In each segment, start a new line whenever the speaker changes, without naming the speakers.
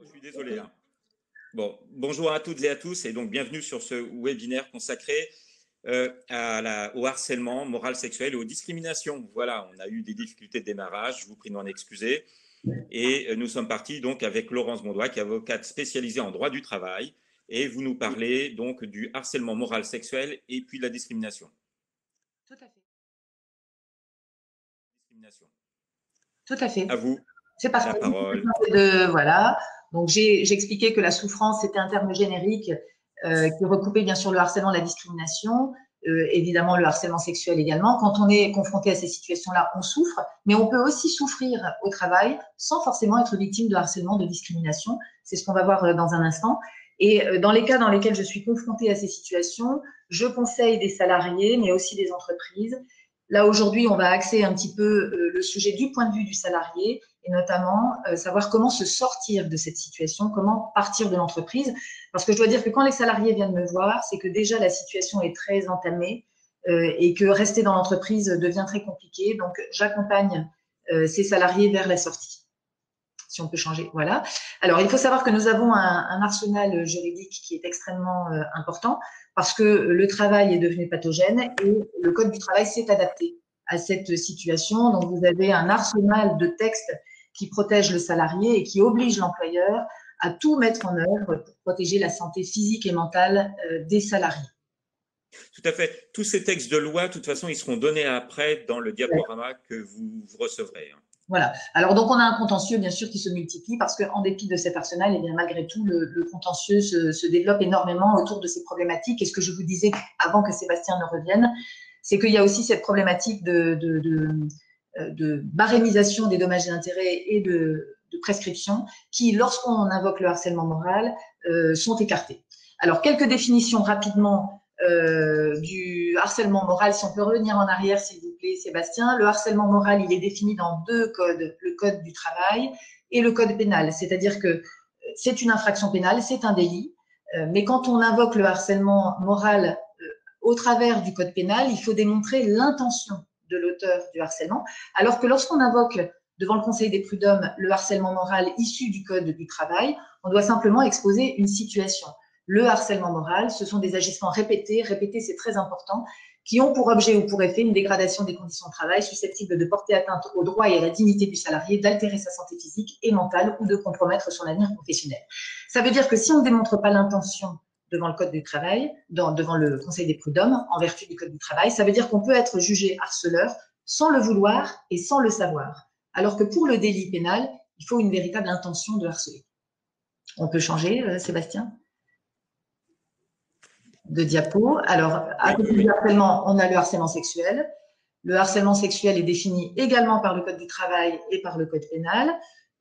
Je suis désolé, hein. Bon, bonjour à toutes et à tous et donc bienvenue sur ce webinaire consacré au harcèlement moral, sexuel et aux discriminations. Voilà, on a eu des difficultés de démarrage, je vous prie de m'en excuser. Et nous sommes partis donc avec Laurence Bondois, qui est avocate spécialisée en droit du travail, et vous nous parlez donc du harcèlement moral, sexuel et puis de la discrimination.
Tout à fait.
Discrimination.
Tout à fait.
À vous.
C'est parce
La
que
parole.
voilà. Donc j'ai expliqué que la souffrance c'était un terme générique qui recoupait bien sûr le harcèlement, la discrimination, évidemment le harcèlement sexuel également. Quand on est confronté à ces situations-là, on souffre, mais on peut aussi souffrir au travail sans forcément être victime de harcèlement, de discrimination. C'est ce qu'on va voir dans un instant. Et dans les cas dans lesquels je suis confrontée à ces situations, je conseille des salariés, mais aussi des entreprises. Là, aujourd'hui, on va axer un petit peu le sujet du point de vue du salarié et notamment savoir comment se sortir de cette situation, comment partir de l'entreprise. Parce que je dois dire que quand les salariés viennent me voir, c'est que déjà la situation est très entamée et que rester dans l'entreprise devient très compliqué. Donc, j'accompagne ces salariés vers la sortie. Si on peut changer, voilà. Alors, il faut savoir que nous avons un arsenal juridique qui est extrêmement important parce que le travail est devenu pathogène et le Code du travail s'est adapté à cette situation. Donc, vous avez un arsenal de textes qui protègent le salarié et qui obligent l'employeur à tout mettre en œuvre pour protéger la santé physique et mentale des salariés.
Tout à fait. Tous ces textes de loi, de toute façon, ils seront donnés après dans le diaporama que vous recevrez.
Voilà. Alors, donc, on a un contentieux, bien sûr, qui se multiplie parce qu'en dépit de cet arsenal, eh bien, malgré tout, le contentieux se développe énormément autour de ces problématiques. Et ce que je vous disais avant que Sébastien ne revienne, c'est qu'il y a aussi cette problématique de barémisation des dommages et intérêts et de prescription qui, lorsqu'on invoque le harcèlement moral, sont écartés. Alors, quelques définitions rapidement du harcèlement moral. Si on peut revenir en arrière, s'il vous plaît, Sébastien. Le harcèlement moral, il est défini dans deux codes, le code du travail et le code pénal. C'est-à-dire que c'est une infraction pénale, c'est un délit. Mais quand on invoque le harcèlement moral au travers du code pénal, il faut démontrer l'intention de l'auteur du harcèlement. Alors que lorsqu'on invoque devant le Conseil des prud'hommes le harcèlement moral issu du code du travail, on doit simplement exposer une situation. Le harcèlement moral, ce sont des agissements répétés, c'est très important, qui ont pour objet ou pour effet une dégradation des conditions de travail susceptible de porter atteinte aux droits et à la dignité du salarié, d'altérer sa santé physique et mentale ou de compromettre son avenir professionnel. Ça veut dire que si on ne démontre pas l'intention devant le code du travail, devant le Conseil des prud'hommes, en vertu du code du travail, ça veut dire qu'on peut être jugé harceleur sans le vouloir et sans le savoir. Alors que pour le délit pénal, il faut une véritable intention de harceler. On peut changer, Sébastien ? De diapo. Alors, à côté du harcèlement, on a le harcèlement sexuel. Le harcèlement sexuel est défini également par le Code du travail et par le Code pénal.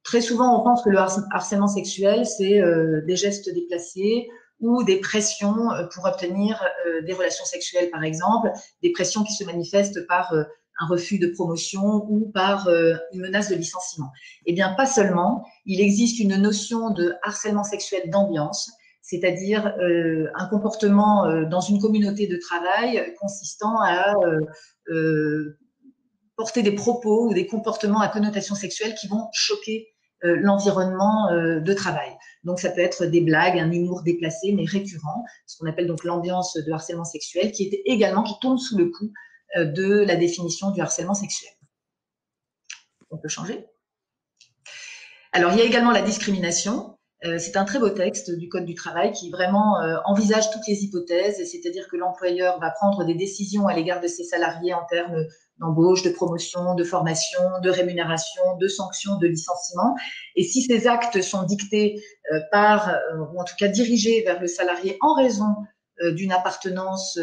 Très souvent, on pense que le harcèlement sexuel, c'est des gestes déplacés ou des pressions pour obtenir des relations sexuelles, par exemple, des pressions qui se manifestent par un refus de promotion ou par une menace de licenciement. Eh bien, pas seulement. Il existe une notion de harcèlement sexuel d'ambiance, c'est-à-dire un comportement dans une communauté de travail consistant à porter des propos ou des comportements à connotation sexuelle qui vont choquer l'environnement de travail. Donc, ça peut être des blagues, un humour déplacé, mais récurrent, ce qu'on appelle donc l'ambiance de harcèlement sexuel, qui tombe sous le coup de la définition du harcèlement sexuel. On peut changer. Alors, il y a également la discrimination. C'est un très beau texte du Code du travail qui vraiment envisage toutes les hypothèses, c'est-à-dire que l'employeur va prendre des décisions à l'égard de ses salariés en termes d'embauche, de promotion, de formation, de rémunération, de sanctions, de licenciement. Et si ces actes sont dictés par, ou en tout cas dirigés vers le salarié en raison d'une appartenance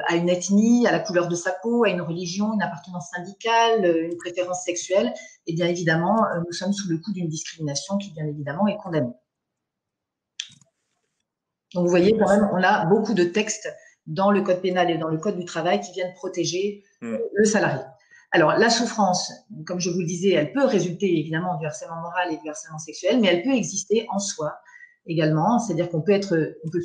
à une ethnie, à la couleur de sa peau, à une religion, une appartenance syndicale, une préférence sexuelle, et bien évidemment, nous sommes sous le coup d'une discrimination qui, bien évidemment, est condamnée. Donc, vous voyez, quand même, on a beaucoup de textes dans le Code pénal et dans le Code du travail qui viennent protéger le salarié. Alors, la souffrance, comme je vous le disais, elle peut résulter évidemment du harcèlement moral et du harcèlement sexuel, mais elle peut exister en soi également, c'est-à-dire qu'on peut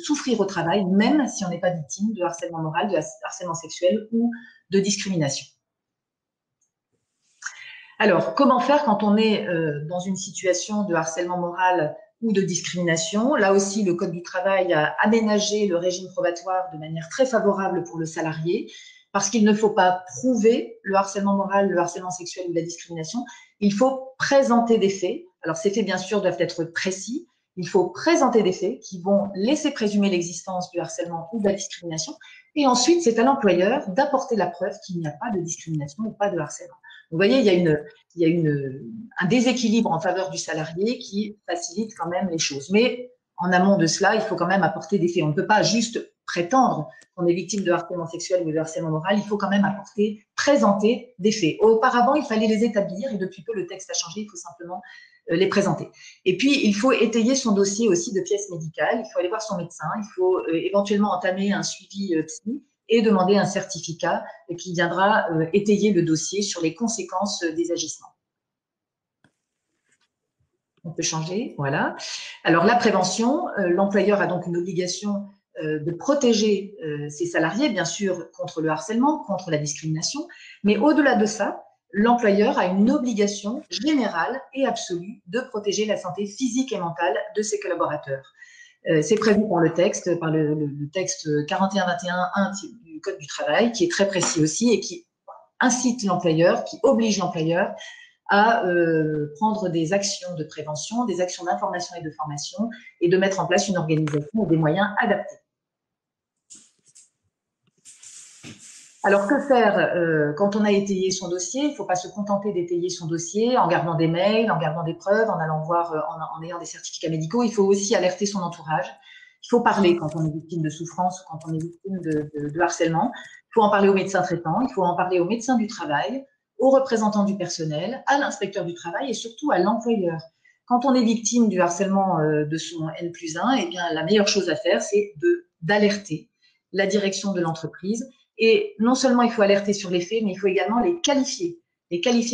souffrir au travail même si on n'est pas victime de harcèlement moral, de harcèlement sexuel ou de discrimination. Alors, comment faire quand on est dans une situation de harcèlement moral ou de discrimination. Là aussi, le Code du travail a aménagé le régime probatoire de manière très favorable pour le salarié, parce qu'il ne faut pas prouver le harcèlement moral, le harcèlement sexuel ou la discrimination. Il faut présenter des faits. Alors, ces faits, bien sûr, doivent être précis. Il faut présenter des faits qui vont laisser présumer l'existence du harcèlement ou de la discrimination. Et ensuite, c'est à l'employeur d'apporter la preuve qu'il n'y a pas de discrimination ou pas de harcèlement. Vous voyez, il y a un déséquilibre en faveur du salarié qui facilite quand même les choses. Mais en amont de cela, il faut quand même apporter des faits. On ne peut pas juste prétendre qu'on est victime de harcèlement sexuel ou de harcèlement moral. Il faut quand même présenter des faits. Auparavant, il fallait les établir et depuis peu, le texte a changé. Il faut simplement les présenter. Et puis, il faut étayer son dossier aussi de pièces médicales. Il faut aller voir son médecin. Il faut éventuellement entamer un suivi psy et demander un certificat qui viendra étayer le dossier sur les conséquences des agissements. On peut changer, voilà. Alors, la prévention, l'employeur a donc une obligation de protéger ses salariés, bien sûr, contre le harcèlement, contre la discrimination, mais au-delà de ça, l'employeur a une obligation générale et absolue de protéger la santé physique et mentale de ses collaborateurs. C'est prévu par le texte 4121.1 du Code du travail, qui est très précis aussi et qui incite l'employeur, qui oblige l'employeur à prendre des actions de prévention, des actions d'information et de formation et de mettre en place une organisation et des moyens adaptés. Alors, que faire quand on a étayé son dossier? Il ne faut pas se contenter d'étayer son dossier en gardant des mails, en gardant des preuves, en allant voir, en ayant des certificats médicaux. Il faut aussi alerter son entourage. Il faut parler quand on est victime de souffrance ou quand on est victime de harcèlement. Il faut en parler au médecin traitant, il faut en parler au médecin du travail, aux représentants du personnel, à l'inspecteur du travail et surtout à l'employeur. Quand on est victime du harcèlement de son N+1, eh bien, la meilleure chose à faire, c'est d'alerter la direction de l'entreprise. Et non seulement il faut alerter sur les faits, mais il faut également les qualifier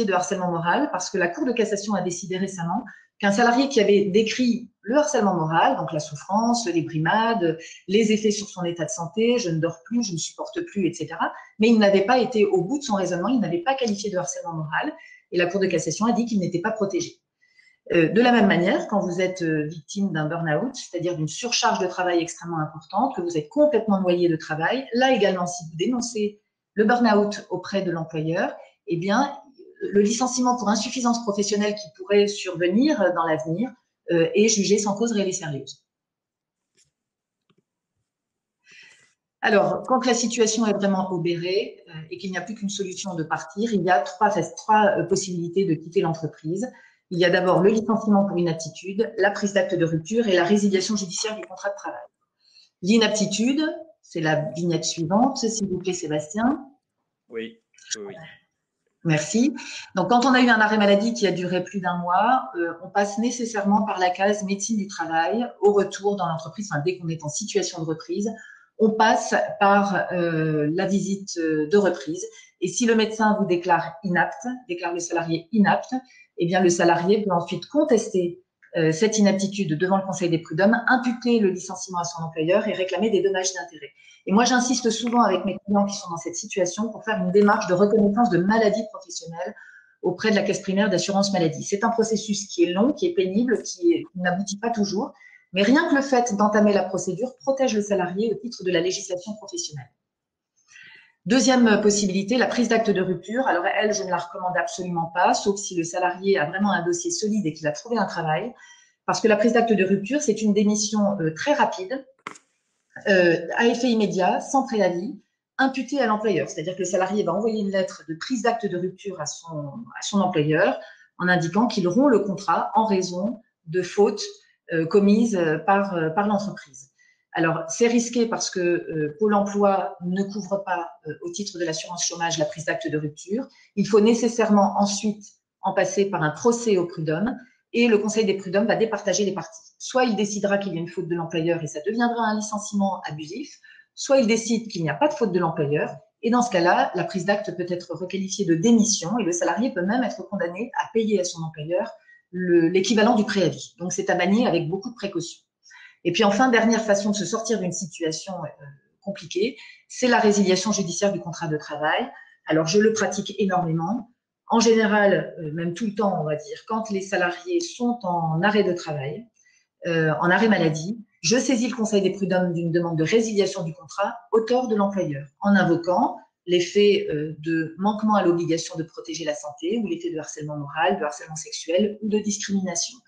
de harcèlement moral, parce que la Cour de cassation a décidé récemment qu'un salarié qui avait décrit le harcèlement moral, donc la souffrance, les brimades, les effets sur son état de santé, je ne dors plus, je ne supporte plus, etc., mais il n'avait pas été au bout de son raisonnement, il n'avait pas qualifié de harcèlement moral, et la Cour de cassation a dit qu'il n'était pas protégé. De la même manière, quand vous êtes victime d'un burn-out, c'est-à-dire d'une surcharge de travail extrêmement importante, que vous êtes complètement noyé de travail, là également, si vous dénoncez le burn-out auprès de l'employeur, eh bien, le licenciement pour insuffisance professionnelle qui pourrait survenir dans l'avenir est jugé sans cause réelle et sérieuse. Alors, quand la situation est vraiment obérée et qu'il n'y a plus qu'une solution de partir, il y a trois possibilités de quitter l'entreprise. Il y a d'abord le licenciement pour inaptitude, la prise d'acte de rupture et la résiliation judiciaire du contrat de travail. L'inaptitude, c'est la vignette suivante, s'il vous plaît, Sébastien.
Oui.
Merci. Donc, quand on a eu un arrêt maladie qui a duré plus d'1 mois, on passe nécessairement par la case médecine du travail au retour dans l'entreprise, enfin, dès qu'on est en situation de reprise, on passe par la visite de reprise. Et si le médecin vous déclare le salarié inapte, eh bien, le salarié peut ensuite contester cette inaptitude devant le Conseil des prud'hommes, imputer le licenciement à son employeur et réclamer des dommages d'intérêt. Et moi, j'insiste souvent avec mes clients qui sont dans cette situation pour faire une démarche de reconnaissance de maladie professionnelle auprès de la caisse primaire d'assurance maladie. C'est un processus qui est long, qui est pénible, qui n'aboutit pas toujours, mais rien que le fait d'entamer la procédure protège le salarié au titre de la législation professionnelle. Deuxième possibilité, la prise d'acte de rupture. Alors, elle, je ne la recommande absolument pas, sauf si le salarié a vraiment un dossier solide et qu'il a trouvé un travail. Parce que la prise d'acte de rupture, c'est une démission très rapide, à effet immédiat, sans préavis, imputée à l'employeur. C'est-à-dire que le salarié va envoyer une lettre de prise d'acte de rupture à son employeur en indiquant qu'il rompt le contrat en raison de fautes commises par l'entreprise. Alors, c'est risqué parce que Pôle emploi ne couvre pas, au titre de l'assurance chômage, la prise d'acte de rupture. Il faut nécessairement ensuite en passer par un procès au prud'homme et le Conseil des prud'hommes va départager les parties. Soit il décidera qu'il y a une faute de l'employeur et ça deviendra un licenciement abusif, soit il décide qu'il n'y a pas de faute de l'employeur et dans ce cas-là, la prise d'acte peut être requalifiée de démission et le salarié peut même être condamné à payer à son employeur l'équivalent du préavis. Donc, c'est à manier avec beaucoup de précautions. Et puis enfin, dernière façon de se sortir d'une situation compliquée, c'est la résiliation judiciaire du contrat de travail. Alors, je le pratique énormément. En général, même tout le temps, on va dire, quand les salariés sont en arrêt de travail, en arrêt maladie, je saisis le conseil des prud'hommes d'une demande de résiliation du contrat au tort de l'employeur, en invoquant les faits de manquement à l'obligation de protéger la santé ou les faits de harcèlement moral, de harcèlement sexuel ou de discrimination.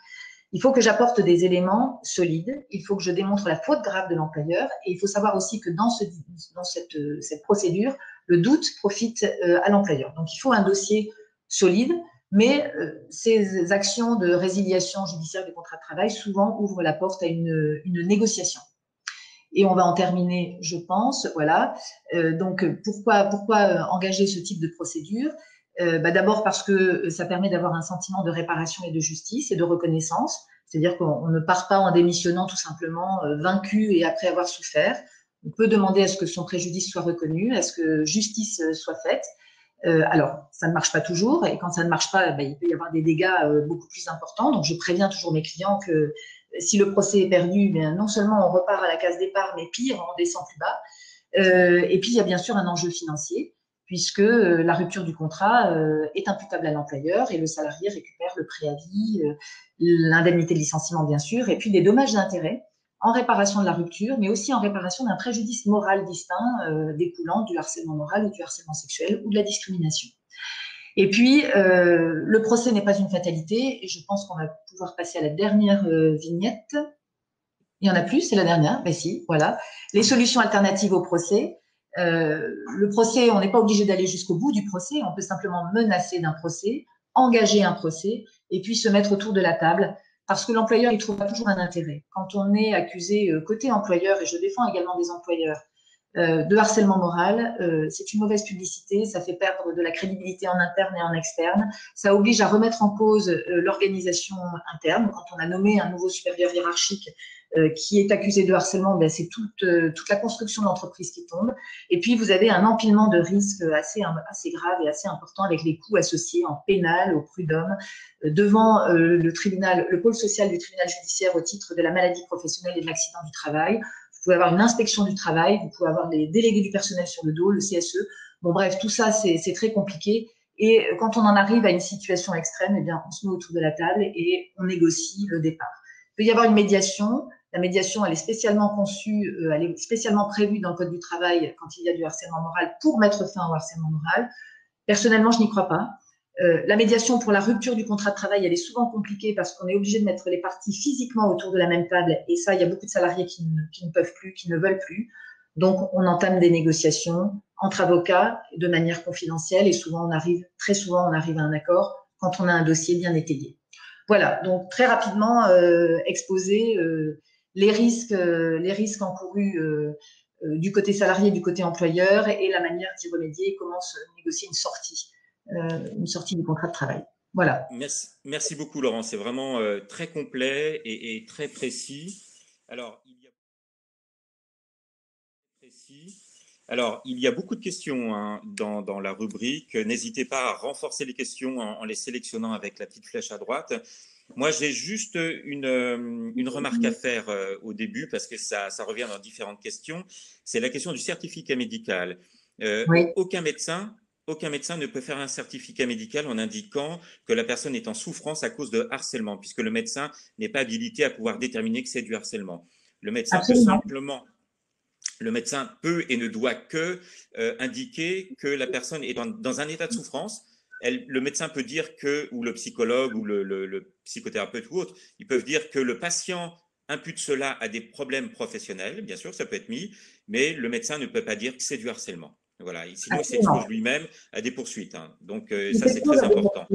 Il faut que j'apporte des éléments solides, il faut que je démontre la faute grave de l'employeur et il faut savoir aussi que dans cette procédure, le doute profite à l'employeur. Donc il faut un dossier solide, mais ces actions de résiliation judiciaire du contrat de travail souvent ouvrent la porte à une négociation. Et on va en terminer, je pense. Voilà. Donc pourquoi engager ce type de procédure? D'abord parce que ça permet d'avoir un sentiment de réparation et de justice et de reconnaissance. C'est-à-dire qu'on ne part pas en démissionnant tout simplement vaincu et après avoir souffert. On peut demander à ce que son préjudice soit reconnu, à ce que justice soit faite. Alors, ça ne marche pas toujours, et quand ça ne marche pas, il peut y avoir des dégâts beaucoup plus importants. Donc, je préviens toujours mes clients que si le procès est perdu, non seulement on repart à la case départ, mais pire, on descend plus bas. Et puis, il y a bien sûr un enjeu financier, puisque la rupture du contrat est imputable à l'employeur et le salarié récupère le préavis, l'indemnité de licenciement, bien sûr, et puis des dommages d'intérêt en réparation de la rupture, mais aussi en réparation d'un préjudice moral distinct découlant du harcèlement moral ou du harcèlement sexuel ou de la discrimination. Et puis, le procès n'est pas une fatalité, et je pense qu'on va pouvoir passer à la dernière vignette. Il y en a plus, c'est la dernière, mais si, voilà. Les solutions alternatives au procès. Le procès, on n'est pas obligé d'aller jusqu'au bout du procès, on peut simplement menacer d'un procès, engager un procès, et puis se mettre autour de la table, parce que l'employeur, il trouvera toujours un intérêt. Quand on est accusé côté employeur, et je défends également des employeurs, de harcèlement moral, c'est une mauvaise publicité, ça fait perdre de la crédibilité en interne et en externe, ça oblige à remettre en cause l'organisation interne. Quand on a nommé un nouveau supérieur hiérarchique qui est accusé de harcèlement, c'est toute la construction de l'entreprise qui tombe. Et puis, vous avez un empilement de risques assez grave et assez important avec les coûts associés en pénal, au prud'homme, devant le pôle social du tribunal judiciaire au titre de la maladie professionnelle et de l'accident du travail. Vous pouvez avoir une inspection du travail, vous pouvez avoir les délégués du personnel sur le dos, le CSE. Bon, bref, tout ça, c'est très compliqué. Et quand on en arrive à une situation extrême, on se met autour de la table et on négocie le départ. Il peut y avoir une médiation. La médiation, elle est spécialement conçue, elle est spécialement prévue dans le Code du travail quand il y a du harcèlement moral pour mettre fin au harcèlement moral. Personnellement, je n'y crois pas. La médiation pour la rupture du contrat de travail, elle est souvent compliquée parce qu'on est obligé de mettre les parties physiquement autour de la même table. Et ça, il y a beaucoup de salariés qui ne peuvent plus, qui ne veulent plus. Donc, on entame des négociations entre avocats de manière confidentielle et très souvent, on arrive à un accord quand on a un dossier bien étayé. Voilà, donc très rapidement exposer les risques encourus du côté salarié, du côté employeur et la manière d'y remédier, comment se négocier une sortie du contrat de travail. Voilà.
Merci beaucoup, Laurent. C'est vraiment très complet et très précis. Alors, il y a beaucoup de questions dans la rubrique. N'hésitez pas à renforcer les questions en les sélectionnant avec la petite flèche à droite. Moi, j'ai juste une remarque à faire au début parce que ça revient dans différentes questions. C'est la question du certificat médical.
Oui.
Aucun médecin ne peut faire un certificat médical en indiquant que la personne est en souffrance à cause de harcèlement, puisque le médecin n'est pas habilité à pouvoir déterminer que c'est du harcèlement. Le médecin peut et ne doit que indiquer que la personne est dans un état de souffrance. Le médecin peut dire que, ou le psychologue, ou le psychothérapeute ou autre, ils peuvent dire que le patient impute cela à des problèmes professionnels, bien sûr, ça peut être mis, mais le médecin ne peut pas dire que c'est du harcèlement. Voilà, sinon il s'expose lui-même à des poursuites. Donc ça, c'est très important.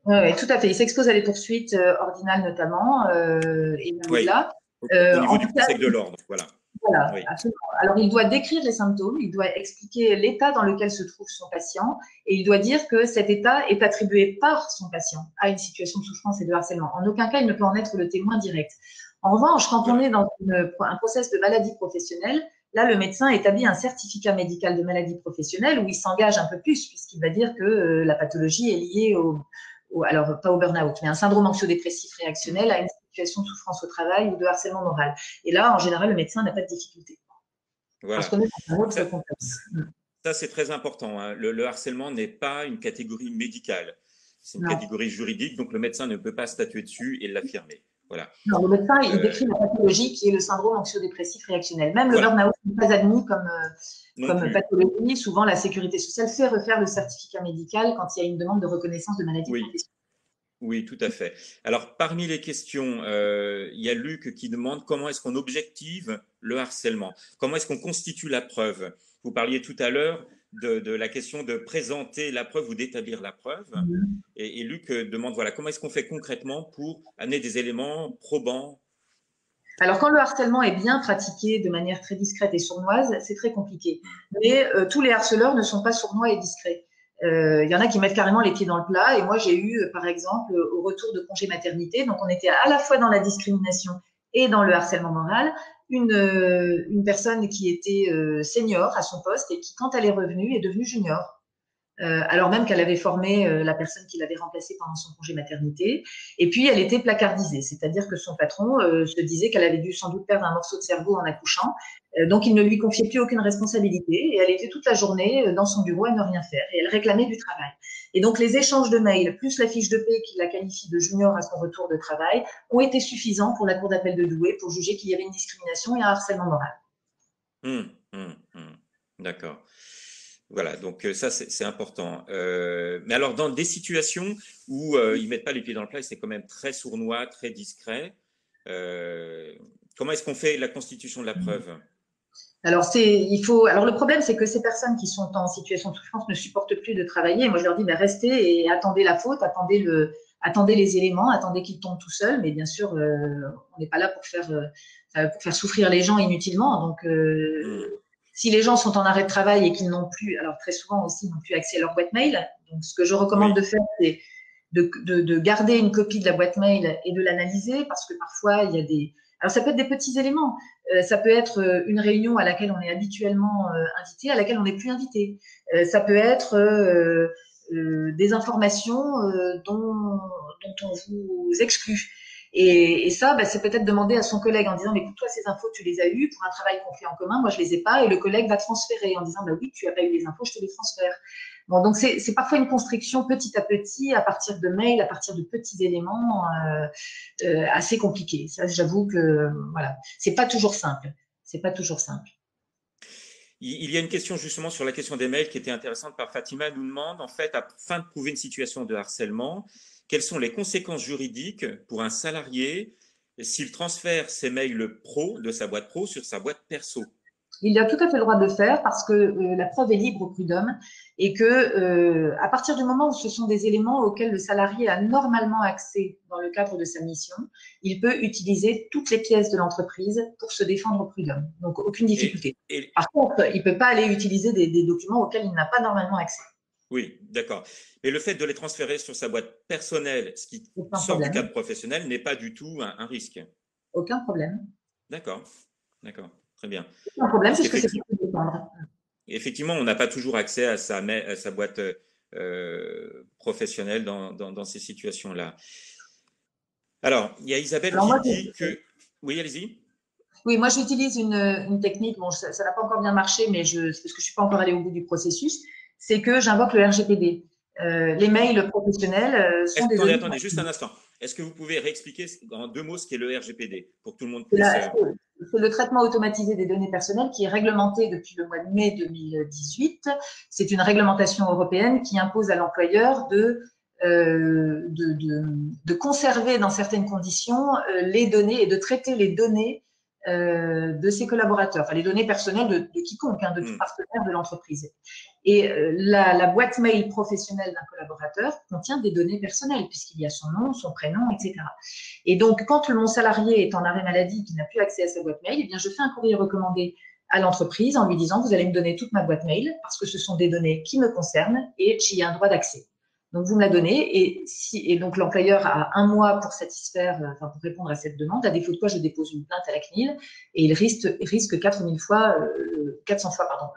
Oui, tout à fait. Il s'expose à des poursuites ordinales notamment, et même au-delà.
Au niveau du Conseil de l'ordre, voilà.
Voilà, oui. Absolument. Alors, il doit décrire les symptômes, il doit expliquer l'état dans lequel se trouve son patient et il doit dire que cet état est attribué par son patient à une situation de souffrance et de harcèlement. En aucun cas, il ne peut en être le témoin direct. En revanche, quand on est dans un process de maladie professionnelle, là, le médecin établit un certificat médical de maladie professionnelle où il s'engage un peu plus puisqu'il va dire que la pathologie est liée alors pas au burn-out, mais un syndrome anxio-dépressif réactionnel à une situation de souffrance au travail ou de harcèlement moral. Et là, en général, le médecin n'a pas de difficulté.
Voilà.
Parce qu'on est dans un autre contexte.
Ça, c'est très important. Le harcèlement n'est pas une catégorie médicale. C'est une catégorie juridique, donc le médecin ne peut pas statuer dessus et l'affirmer. Voilà.
Non, le médecin, il décrit la pathologie qui est le syndrome anxio-dépressif réactionnel. Même le
Voilà.
burn-out n'est pas admis
Non
comme
plus.
pathologie. Souvent, la sécurité sociale fait refaire le certificat médical quand il y a une demande de reconnaissance de maladie
Oui.
professionnelle.
Oui, tout à fait. Alors, parmi les questions, il y a Luc qui demande comment est-ce qu'on objective le harcèlement? Comment est-ce qu'on constitue la preuve? Vous parliez tout à l'heure de la question de présenter la preuve ou d'établir la preuve. Et Luc demande, voilà, comment est-ce qu'on fait concrètement pour amener des éléments probants?
Alors, quand le harcèlement est bien pratiqué de manière très discrète et sournoise, c'est très compliqué. Mais tous les harceleurs ne sont pas sournois et discrets. Il y en a qui mettent carrément les pieds dans le plat. Et moi, j'ai eu, par exemple, au retour de congé maternité, donc on était à la fois dans la discrimination et dans le harcèlement moral, une personne qui était senior à son poste et qui, quand elle est revenue, est devenue junior. Alors même qu'elle avait formé la personne qui l'avait remplacée pendant son congé maternité. Et puis, elle était placardisée, c'est-à-dire que son patron se disait qu'elle avait dû sans doute perdre un morceau de cerveau en accouchant, donc il ne lui confiait plus aucune responsabilité, et elle était toute la journée dans son bureau à ne rien faire, et elle réclamait du travail. Et donc, les échanges de mails, plus la fiche de paie qui la qualifie de junior à son retour de travail, ont été suffisants pour la cour d'appel de Douai pour juger qu'il y avait une discrimination et un harcèlement moral.
D'accord. Voilà, donc ça c'est important. Mais alors dans des situations où ils mettent pas les pieds dans le plat, et c'est quand même très sournois, très discret, comment est-ce qu'on fait la constitution de la preuve?
Alors, alors le problème, c'est que ces personnes qui sont en situation de souffrance ne supportent plus de travailler. Moi, je leur dis, ben, restez et attendez la faute, attendez les éléments, attendez qu'ils tombent tout seuls. Mais bien sûr, on n'est pas là pour faire souffrir les gens inutilement. Donc, si les gens sont en arrêt de travail et qu'ils n'ont plus, alors très souvent aussi, n'ont plus accès à leur boîte mail. Donc, ce que je recommande de faire, c'est de garder une copie de la boîte mail et de l'analyser, parce que parfois, il y a alors, ça peut être des petits éléments. Ça peut être une réunion à laquelle on est habituellement invité, à laquelle on n'est plus invité. Ça peut être des informations dont on vous exclut. Et ça, c'est peut-être demander à son collègue en disant, mais écoute, toi, ces infos, tu les as eues pour un travail qu'on fait en commun, moi, je les ai pas, et le collègue va transférer en disant, bah oui, tu n'as pas eu les infos, je te les transfère. Bon, donc c'est parfois une construction petit à petit, à partir de mails, à partir de petits éléments assez compliqués. Ça, j'avoue que voilà, c'est pas toujours simple. C'est pas toujours simple.
Il y a une question justement sur la question des mails qui était intéressante par Fatima. Elle nous demande, en fait, afin de prouver une situation de harcèlement, quelles sont les conséquences juridiques pour un salarié s'il transfère ses mails pro de sa boîte pro sur sa boîte perso?
Il a tout à fait le droit de le faire parce que la preuve est libre au prud'homme et que à partir du moment où ce sont des éléments auxquels le salarié a normalement accès dans le cadre de sa mission, il peut utiliser toutes les pièces de l'entreprise pour se défendre au prud'homme. Donc, aucune difficulté. Par contre, il ne peut pas aller utiliser des documents auxquels il n'a pas normalement accès.
Oui, d'accord. Mais le fait de les transférer sur sa boîte personnelle, ce qui sort du cadre professionnel, n'est pas du tout un risque.
Aucun problème.
D'accord, d'accord, très bien.
Aucun problème puisque c'est pour se défendre.
Effectivement, on n'a pas toujours accès à sa boîte professionnelle dans ces situations-là. Alors, il y a Isabelle qui dit que… Oui, allez-y.
Oui, moi j'utilise une technique, bon, ça n'a pas encore bien marché, mais c'est parce que je ne suis pas encore allée au bout du processus, c'est que j'invoque le RGPD. Les mails professionnels sont des données…
Attendez, juste un instant. Est-ce que vous pouvez réexpliquer en 2 mots ce qu'est le RGPD pour que tout le monde
puisse… C'est le traitement automatisé des données personnelles qui est réglementé depuis le mois de mai 2018. C'est une réglementation européenne qui impose à l'employeur de conserver dans certaines conditions les données et de traiter les données de ses collaborateurs, enfin les données personnelles de quiconque, de tout partenaire de l'entreprise. Et la boîte mail professionnelle d'un collaborateur contient des données personnelles, puisqu'il y a son nom, son prénom, etc. Et donc, quand mon salarié est en arrêt maladie, qui n'a plus accès à sa boîte mail, eh bien, je fais un courrier recommandé à l'entreprise en lui disant, vous allez me donner toute ma boîte mail, parce que ce sont des données qui me concernent et j'y ai un droit d'accès. Donc, vous me la donnez et donc l'employeur a 1 mois pour pour répondre à cette demande. À défaut de quoi, je dépose une plainte à la CNIL et il risque 400 fois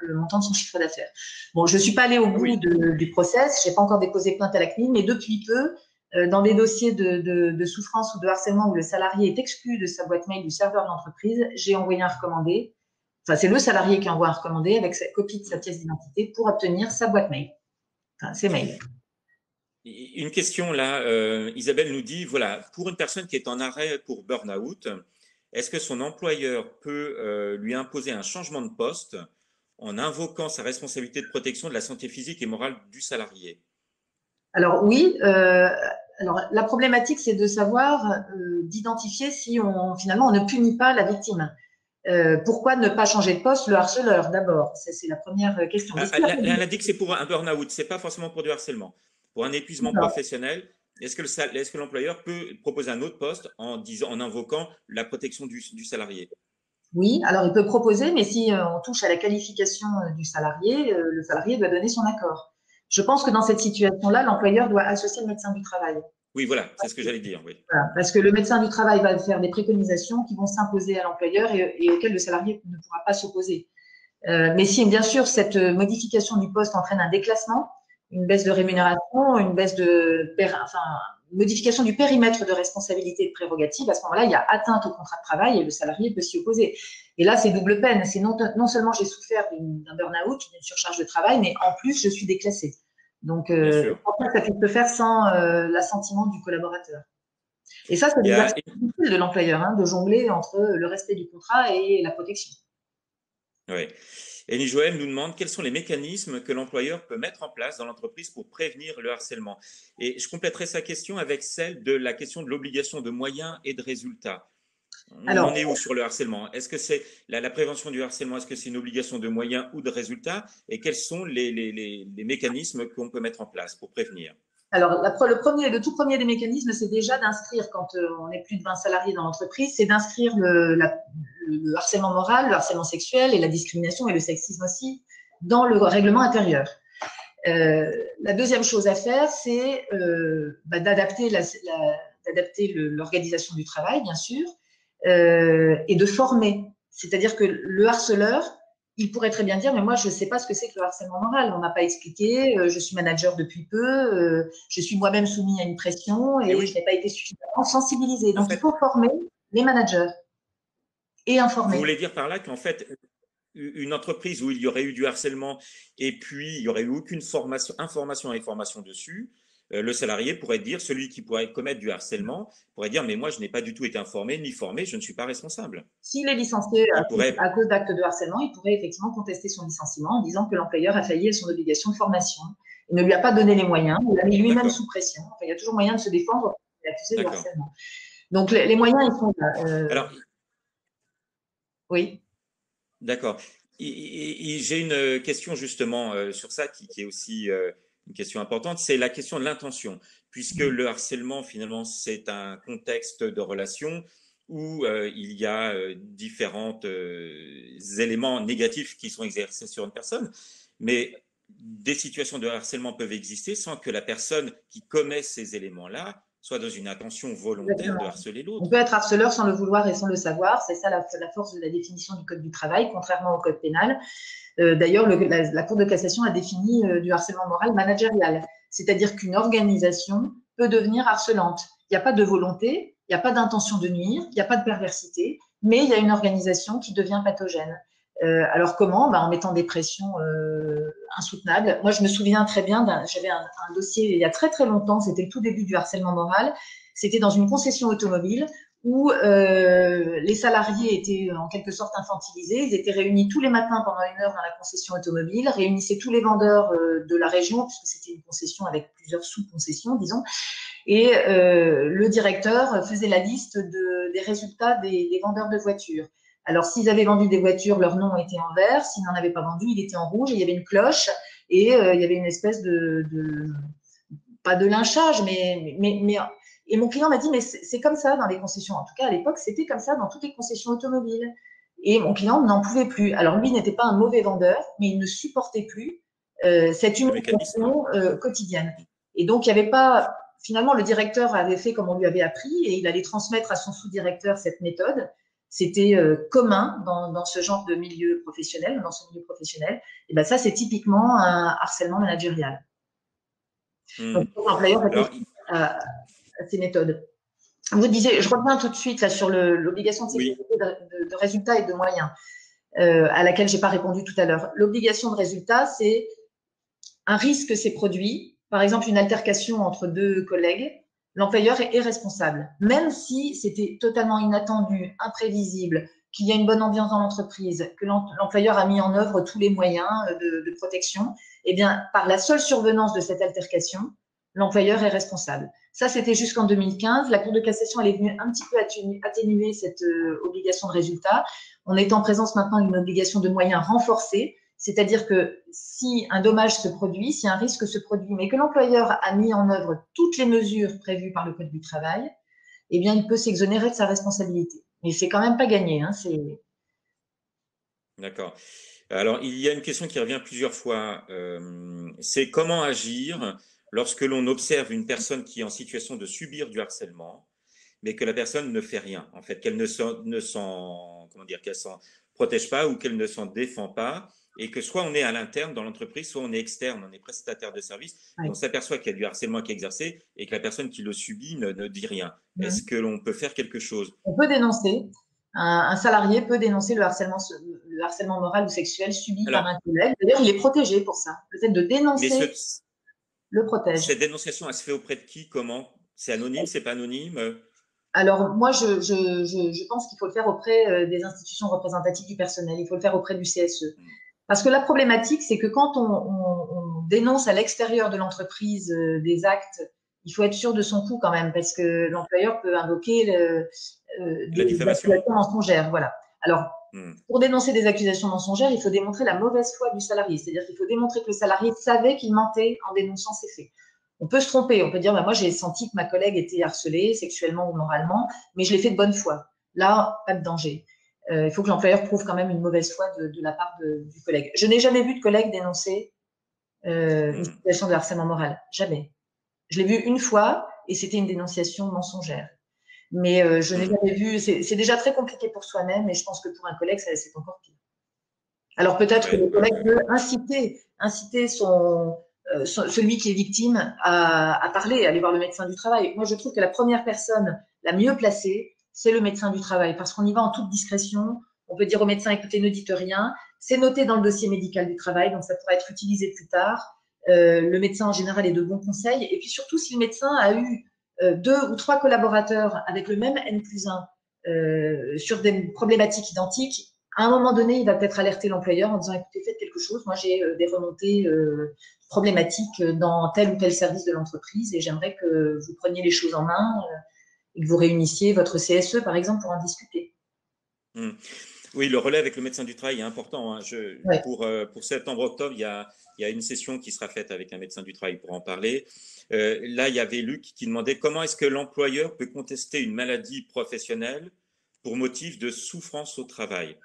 le montant de son chiffre d'affaires. Bon, je ne suis pas allée au bout du process, je n'ai pas encore déposé plainte à la CNIL, mais depuis peu, dans des dossiers de souffrance ou de harcèlement où le salarié est exclu de sa boîte mail du serveur de l'entreprise, j'ai envoyé un recommandé. Enfin, c'est le salarié qui envoie un recommandé avec sa copie de sa pièce d'identité pour obtenir sa boîte mail, ses mails.
Une question là, Isabelle nous dit, voilà, pour une personne qui est en arrêt pour burn-out, est-ce que son employeur peut lui imposer un changement de poste en invoquant sa responsabilité de protection de la santé physique et morale du salarié?
Alors oui, alors la problématique, c'est de savoir, d'identifier si finalement on ne punit pas la victime. Pourquoi ne pas changer de poste le harceleur d'abord? C'est la première question.
Là, elle a dit que c'est pour un burn-out, c'est pas forcément pour du harcèlement. Pour un épuisement professionnel, est-ce que l'employeur peut proposer un autre poste en invoquant la protection du salarié?
Oui, alors il peut proposer, mais si on touche à la qualification du salarié, le salarié doit donner son accord. Je pense que dans cette situation-là, l'employeur doit associer le médecin du travail.
Oui, voilà, c'est ce que j'allais dire. Oui.
Voilà, parce que le médecin du travail va faire des préconisations qui vont s'imposer à l'employeur et auxquelles le salarié ne pourra pas s'opposer. Mais si, bien sûr, cette modification du poste entraîne un déclassement, une baisse de rémunération, enfin, une modification du périmètre de responsabilité et de prérogative, à ce moment-là, il y a atteinte au contrat de travail et le salarié peut s'y opposer. Et là, c'est double peine. C'est non seulement j'ai souffert d'un burn-out, d'une surcharge de travail, mais en plus, je suis déclassée. Donc, je pense pas que ça puisse se faire sans l'assentiment du collaborateur. Et ça, c'est des actions difficiles de l'employeur, hein, de jongler entre le respect du contrat et la protection.
Oui. Élie Joël nous demande quels sont les mécanismes que l'employeur peut mettre en place dans l'entreprise pour prévenir le harcèlement. Et je compléterai sa question avec celle de la question de l'obligation de moyens et de résultats. On en est où sur le harcèlement? Est-ce que c'est la prévention du harcèlement, est-ce que c'est une obligation de moyens ou de résultats? Et quels sont les mécanismes qu'on peut mettre en place pour prévenir?
Alors, le tout premier des mécanismes, c'est déjà d'inscrire, quand on est plus de 20 salariés dans l'entreprise, c'est d'inscrire le harcèlement moral, le harcèlement sexuel et la discrimination et le sexisme aussi dans le règlement intérieur. La deuxième chose à faire, c'est d'adapter l'organisation du travail, bien sûr, et de former. C'est-à-dire que le harceleur, il pourrait très bien dire, mais moi, je ne sais pas ce que c'est que le harcèlement moral. On ne m'a pas expliqué, je suis manager depuis peu, je suis moi-même soumis à une pression et je n'ai pas été suffisamment sensibilisée. Donc, il faut former les managers et informer.
Vous voulez dire par là qu'en fait, une entreprise où il y aurait eu du harcèlement et puis il n'y aurait eu aucune information et formation dessus, le salarié pourrait dire, celui qui pourrait commettre du harcèlement, pourrait dire, mais moi, je n'ai pas du tout été informé ni formé, je ne suis pas responsable.
S'il est licencié à cause d'actes de harcèlement, il pourrait effectivement contester son licenciement en disant que l'employeur a failli à son obligation de formation. Il ne lui a pas donné les moyens, il l'a mis lui-même sous pression. Enfin, il y a toujours moyen de se défendre quand il est accusé de harcèlement. Donc, les moyens, ils sont là.
Alors,
oui.
D'accord. J'ai une question justement sur ça qui est aussi une question importante, c'est la question de l'intention, puisque le harcèlement finalement c'est un contexte de relation où il y a différents éléments négatifs qui sont exercés sur une personne, mais des situations de harcèlement peuvent exister sans que la personne qui commet ces éléments-là soit dans une intention volontaire de harceler l'autre.
On peut être harceleur sans le vouloir et sans le savoir. C'est ça la force de la définition du Code du travail, contrairement au Code pénal. D'ailleurs, la Cour de cassation a défini du harcèlement moral managérial. C'est-à-dire qu'une organisation peut devenir harcelante. Il n'y a pas de volonté, il n'y a pas d'intention de nuire, il n'y a pas de perversité, mais il y a une organisation qui devient pathogène. Alors comment? En mettant des pressions insoutenables. Moi, je me souviens très bien, j'avais un dossier il y a très très longtemps, c'était le tout début du harcèlement moral. C'était dans une concession automobile où les salariés étaient en quelque sorte infantilisés. Ils étaient réunis tous les matins pendant 1 heure dans la concession automobile, réunissaient tous les vendeurs de la région, puisque c'était une concession avec plusieurs sous-concessions, disons. Et le directeur faisait la liste des résultats des vendeurs de voitures. Alors, s'ils avaient vendu des voitures, leur nom était en vert. S'ils n'en avaient pas vendu, il était en rouge. Et il y avait une cloche et il y avait une espèce pas de lynchage, et mon client m'a dit, mais c'est comme ça dans les concessions. En tout cas, à l'époque, c'était comme ça dans toutes les concessions automobiles. Et mon client n'en pouvait plus. Alors, lui n'était pas un mauvais vendeur, mais il ne supportait plus cette humiliation quotidienne. Et donc, il n'y avait pas… Finalement, le directeur avait fait comme on lui avait appris et il allait transmettre à son sous-directeur cette méthode. C'était commun dans ce genre de milieu professionnel, dans ce milieu professionnel. Et ben ça, c'est typiquement un harcèlement managérial. Donc, l'employeur à ces méthodes. Vous disiez, je reviens tout de suite là, sur l'obligation de sécurité de résultats et de moyens, à laquelle je n'ai pas répondu tout à l'heure. L'obligation de résultat, c'est un risque s'est produit par exemple, une altercation entre deux collègues, l'employeur est responsable, même si c'était totalement inattendu, imprévisible, qu'il y a une bonne ambiance dans l'entreprise, que l'employeur a mis en œuvre tous les moyens de protection. Eh bien, par la seule survenance de cette altercation, l'employeur est responsable. Ça, c'était jusqu'en 2015. La Cour de cassation, elle est venue un petit peu atténuer cette obligation de résultat. On est en présence maintenant d'une obligation de moyens renforcée, c'est-à-dire que si un dommage se produit, si un risque se produit, mais que l'employeur a mis en œuvre toutes les mesures prévues par le Code du travail, eh bien, il peut s'exonérer de sa responsabilité. Mais c'est quand même pas gagné. Hein,
D'accord. Alors, il y a une question qui revient plusieurs fois. C'est comment agir lorsque l'on observe une personne qui est en situation de subir du harcèlement, mais que la personne ne fait rien, en fait, qu'elle comment dire, qu'elle s'en protège pas ou qu'elle ne s'en défend pas, et que soit on est à l'interne dans l'entreprise, soit on est externe, on est prestataire de service, et
ouais.
on s'aperçoit qu'il y a du harcèlement qui est exercé et que la personne qui le subit ne dit rien.
Mmh.
Est-ce que l'on peut faire quelque chose?
On peut dénoncer. Un salarié peut dénoncer le harcèlement moral ou sexuel subi par
Alors,
un collègue. D'ailleurs, il est protégé pour ça. Le fait de
mais
dénoncer le protège.
cette dénonciation, elle se fait auprès de qui? Comment? C'est anonyme? C'est pas anonyme?
Alors, moi, je pense qu'il faut le faire auprès des institutions représentatives du personnel. Il faut le faire auprès du CSE. Parce que la problématique, c'est que quand on dénonce à l'extérieur de l'entreprise des actes, il faut être sûr de son coup quand même, parce que l'employeur peut invoquer
La
des
diffamation?
accusations mensongères. Voilà. Alors,
Hmm.
pour dénoncer des accusations mensongères, il faut démontrer la mauvaise foi du salarié. C'est-à-dire qu'il faut démontrer que le salarié savait qu'il mentait en dénonçant ces faits. On peut se tromper. On peut dire, bah, moi, j'ai senti que ma collègue était harcelée sexuellement ou moralement, mais je l'ai fait de bonne foi. Là, pas de danger. Il faut que l'employeur prouve quand même une mauvaise foi de la part du collègue. Je n'ai jamais vu de collègue dénoncer une
Hmm.
situation de harcèlement moral. Jamais. Je l'ai vu une fois et c'était une dénonciation mensongère. Mais je n'ai
Hmm.
jamais vu. C'est déjà très compliqué pour soi-même et je pense que pour un collègue, c'est encore pire. Alors peut-être que
Ouais,
le
ouais,
collègue
ouais.
peut inciter celui qui est victime à parler, à aller voir le médecin du travail. Moi, je trouve que la première personne la mieux placée, c'est le médecin du travail, parce qu'on y va en toute discrétion. On peut dire au médecin, écoutez, ne dites rien. C'est noté dans le dossier médical du travail, donc ça pourra être utilisé plus tard. Le médecin, en général, est de bons conseils. Et puis surtout, si le médecin a eu 2 ou 3 collaborateurs avec le même N+1 sur des problématiques identiques, à un moment donné, il va peut-être alerter l'employeur en disant, écoutez, faites quelque chose. Moi, j'ai des remontées problématiques dans tel ou tel service de l'entreprise et j'aimerais que vous preniez les choses en main et que vous réunissiez votre CSE, par exemple, pour en discuter.
Hmm. Oui, le relais avec le médecin du travail est important, hein.
Ouais.
Pour septembre-octobre, il y a une session qui sera faite avec un médecin du travail pour en parler. Là, il y avait Luc qui demandait comment est-ce que l'employeur peut contester une maladie professionnelle pour motif de souffrance au travail.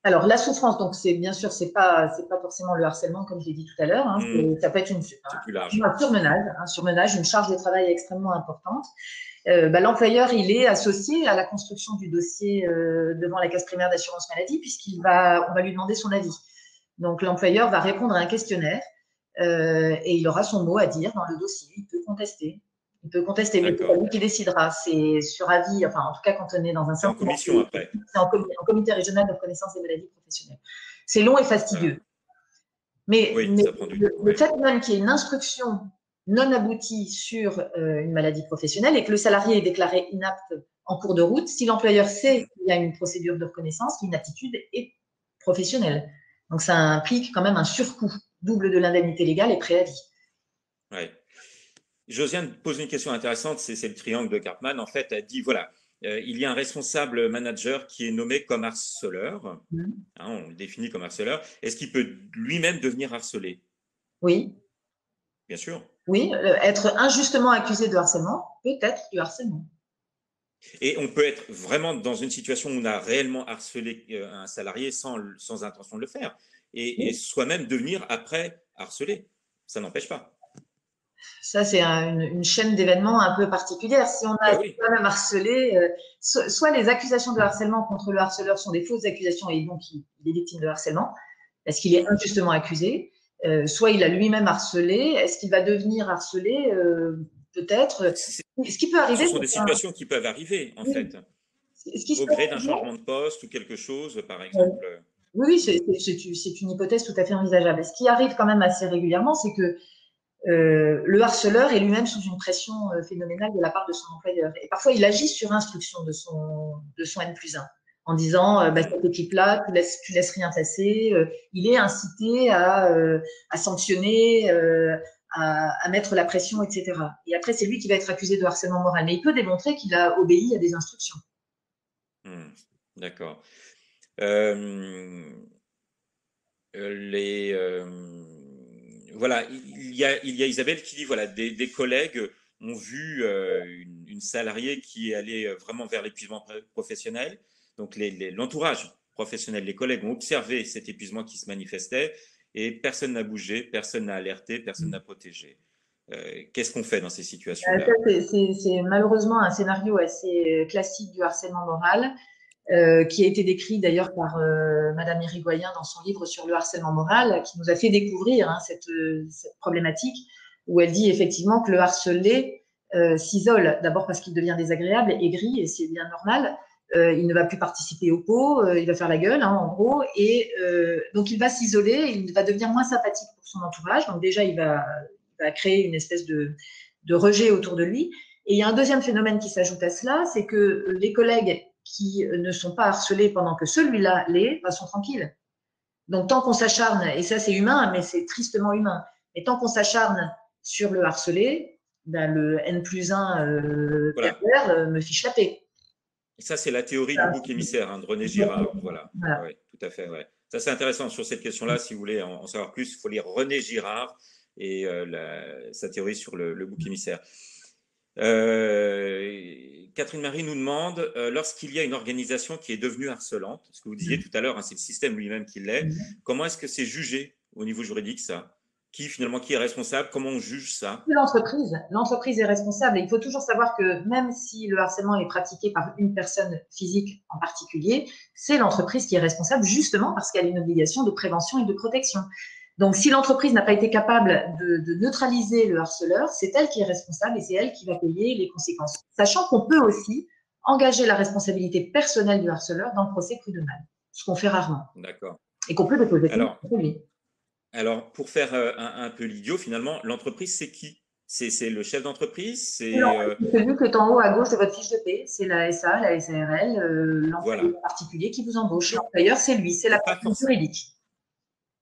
Alors, la souffrance, donc, c'est bien sûr, c'est pas forcément le harcèlement, comme je l'ai dit tout à l'heure. Hein,
Hmm.
ça peut être
C'est plus large.
un surmenage, une charge de travail extrêmement importante. L'employeur, il est associé à la construction du dossier devant la caisse primaire d'assurance maladie, on va lui demander son avis. Donc, l'employeur va répondre à un questionnaire et il aura son mot à dire dans le dossier. Il peut contester. Il peut contester, mais c'est pas
D'accord.
lui qui décidera. C'est sur avis, enfin, en tout cas, quand on est dans un
C'est en
centre
commission après.
c'est en comité régional de reconnaissance des maladies professionnelles. C'est long et
Voilà.
fastidieux. Mais,
Oui,
mais
ça prend du temps.
le
Ouais.
fait même qu'il y ait une instruction non aboutie sur une maladie professionnelle et que le salarié est déclaré inapte en cours de route, si l'employeur sait
Hmm.
qu'il y a une procédure de reconnaissance, l'inaptitude est professionnelle. Donc ça implique quand même un surcoût double de l'indemnité légale et préavis.
Ouais. Josiane pose une question intéressante, c'est le triangle de Karpman. En fait, elle dit, voilà, il y a un responsable manager qui est nommé comme harceleur,
Mmh.
hein, on le définit comme harceleur. Est-ce qu'il peut lui-même devenir harcelé?
Oui,
Bien sûr.
oui, être injustement accusé de harcèlement peut être du harcèlement.
Et on peut être vraiment dans une situation où on a réellement harcelé un salarié sans intention de le faire. Et
Oui.
soi-même devenir après harcelé. Ça n'empêche pas.
Ça, c'est une chaîne d'événements un peu particulière. Si on a
Ben oui.
soi-même harcelé, soit les accusations de harcèlement contre le harceleur sont des fausses accusations et donc il est victime de harcèlement, est-ce qu'il est
Hmm.
injustement accusé, soit il a lui-même harcelé, est-ce qu'il va devenir harcelé, peut-être. Ce qui peut
Ce
arriver,
sont des situations qui peuvent arriver, en
oui,
fait,
ce qui se
au
peut
gré d'un
arriver,
changement de poste ou quelque chose, par exemple.
oui,
Hmm.
c'est une hypothèse tout à fait envisageable. Et ce qui arrive quand même assez régulièrement, c'est que le harceleur est lui-même sous une pression phénoménale de la part de son employeur. Et parfois, il agit sur instruction de son N+1 en disant bah, cette équipe-là, tu laisses rien passer. Il est incité à sanctionner, à mettre la pression, etc. Et après, c'est lui qui va être accusé de harcèlement moral. Mais il peut démontrer qu'il a obéi à des instructions.
D'accord. Voilà, il y a Isabelle qui dit voilà, des collègues ont vu une salariée qui allait vraiment vers l'épuisement professionnel. Donc l'entourage professionnel, les collègues ont observé cet épuisement qui se manifestait et personne n'a bougé, personne n'a alerté, personne n'a protégé. Qu'est-ce qu'on fait dans ces situations-là?
C'est malheureusement un scénario assez classique du harcèlement moral. Qui a été décrit d'ailleurs par Madame Irigoyen dans son livre sur le harcèlement moral, qui nous a fait découvrir cette problématique, où elle dit effectivement que le harcelé s'isole, d'abord parce qu'il devient désagréable, aigri, et c'est bien normal. Il ne va plus participer au pot, il va faire la gueule, en gros, et donc il va s'isoler, il va devenir moins sympathique pour son entourage. Donc déjà, il va créer une espèce de rejet autour de lui. Et il y a un deuxième phénomène qui s'ajoute à cela, c'est que les collègues qui ne sont pas harcelés pendant que celui-là l'est, sont tranquilles. Donc, tant qu'on s'acharne, et ça c'est humain, mais c'est tristement humain, et tant qu'on s'acharne sur le harcelé, ben, le N+1 pervers me fiche la paix.
Et ça, c'est la théorie du bouc émissaire de René Girard. Voilà. Ouais, tout à fait. Ouais. Ça, c'est intéressant sur cette question-là. Si vous voulez en savoir plus, il faut lire René Girard et sa théorie sur le bouc émissaire. Catherine Marie nous demande, lorsqu'il y a une organisation qui est devenue harcelante, ce que vous disiez tout à l'heure, c'est le système lui-même qui l'est, comment est-ce que c'est jugé au niveau juridique, ça? Qui est responsable? Comment on juge ça?
L'entreprise. L'entreprise est responsable. Et il faut toujours savoir que même si le harcèlement est pratiqué par une personne physique en particulier, c'est l'entreprise qui est responsable justement parce qu'elle a une obligation de prévention et de protection. Donc, si l'entreprise n'a pas été capable de neutraliser le harceleur, c'est elle qui est responsable et c'est elle qui va payer les conséquences. Sachant qu'on peut aussi engager la responsabilité personnelle du harceleur dans le procès prud'homal, ce qu'on fait rarement.
D'accord.
Et qu'on peut déposer contre lui.
Alors, pour faire un peu l'idiot, finalement, l'entreprise, c'est qui? C'est le chef d'entreprise? C'est
celui qui est en haut à gauche de votre fiche de paie. C'est la SA, la SARL, l'employeur particulier qui vous embauche. L'employeur, c'est lui, c'est la personne juridique.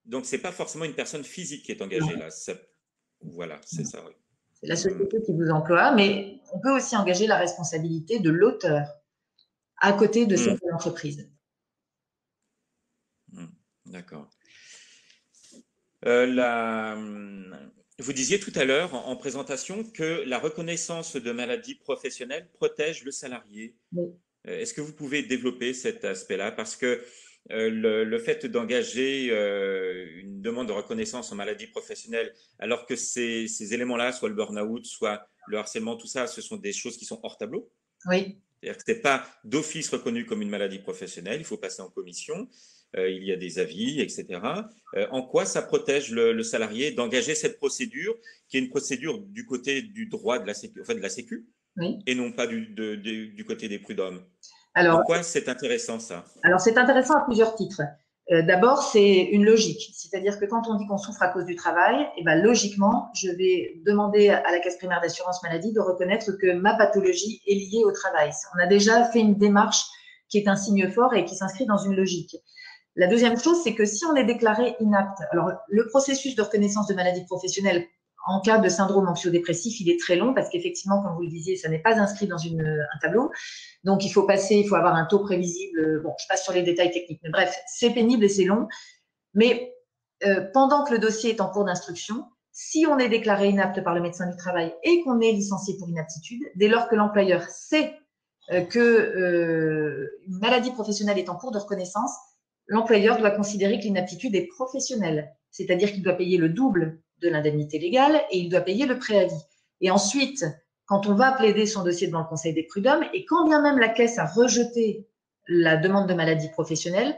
Donc, ce n'est pas forcément une personne physique qui est engagée là. Voilà, c'est ça, oui.
C'est la société qui vous emploie, mais on peut aussi engager la responsabilité de l'auteur à côté de celle de l'entreprise.
D'accord. Vous disiez tout à l'heure en présentation que la reconnaissance de maladie professionnelle protège le salarié.
Oui.
Est-ce que vous pouvez développer cet aspect-là? Parce que le fait d'engager une demande de reconnaissance en maladie professionnelle, alors que ces éléments-là, soit le burn-out, soit le harcèlement, tout ça, ce sont des choses qui sont hors tableau.
Oui.
C'est-à-dire que ce n'est pas d'office reconnu comme une maladie professionnelle, il faut passer en commission, il y a des avis, etc. En quoi ça protège le salarié d'engager cette procédure, qui est une procédure du côté du droit de la Sécu,
oui.
Et non pas du côté des prud'hommes?
Alors,
pourquoi c'est intéressant ça?
Alors, c'est intéressant à plusieurs titres. D'abord, c'est une logique. C'est-à-dire que quand on dit qu'on souffre à cause du travail, logiquement, je vais demander à la caisse primaire d'assurance maladie de reconnaître que ma pathologie est liée au travail. On a déjà fait une démarche qui est un signe fort et qui s'inscrit dans une logique. La deuxième chose, c'est que si on est déclaré inapte, alors le processus de reconnaissance de maladie professionnelle en cas de syndrome anxio-dépressif, il est très long parce qu'effectivement, comme vous le disiez, ça n'est pas inscrit dans un tableau. Donc, il faut avoir un taux prévisible. Bon, je passe sur les détails techniques. Mais bref, c'est pénible et c'est long. Mais pendant que le dossier est en cours d'instruction, si on est déclaré inapte par le médecin du travail et qu'on est licencié pour inaptitude, dès lors que l'employeur sait qu'une maladie professionnelle est en cours de reconnaissance, l'employeur doit considérer que l'inaptitude est professionnelle. C'est-à-dire qu'il doit payer le double de l'indemnité légale et il doit payer le préavis. Et ensuite, quand on va plaider son dossier devant le Conseil des prud'hommes, et quand bien même la Caisse a rejeté la demande de maladie professionnelle,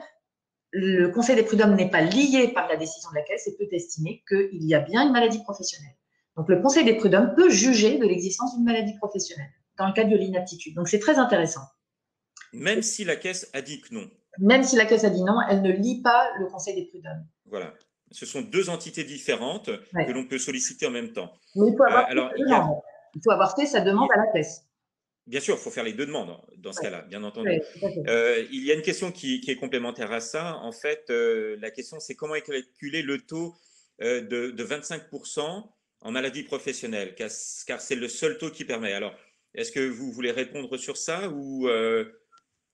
le Conseil des prud'hommes n'est pas lié par la décision de la Caisse et peut estimer qu'il y a bien une maladie professionnelle. Donc, le Conseil des prud'hommes peut juger de l'existence d'une maladie professionnelle dans le cadre de l'inaptitude. Donc, c'est très intéressant.
Même si la Caisse a dit que non.
Même si la Caisse a dit non, elle ne lie pas le Conseil des prud'hommes.
Voilà. ce sont deux entités différentes
Ouais.
que l'on peut solliciter en même temps.
Mais il faut avoir fait
Alors,
sa demande. Il faut avoir fait sa demande à la caisse.
bien sûr, il faut faire les deux demandes dans ce
Ouais.
cas-là, bien entendu.
Ouais, tout à fait.
Il y a une question qui est complémentaire à ça. En fait, la question, c'est comment calculer le taux de 25% en maladie professionnelle, car c'est le seul taux qui permet. Alors, est-ce que vous voulez répondre sur ça ou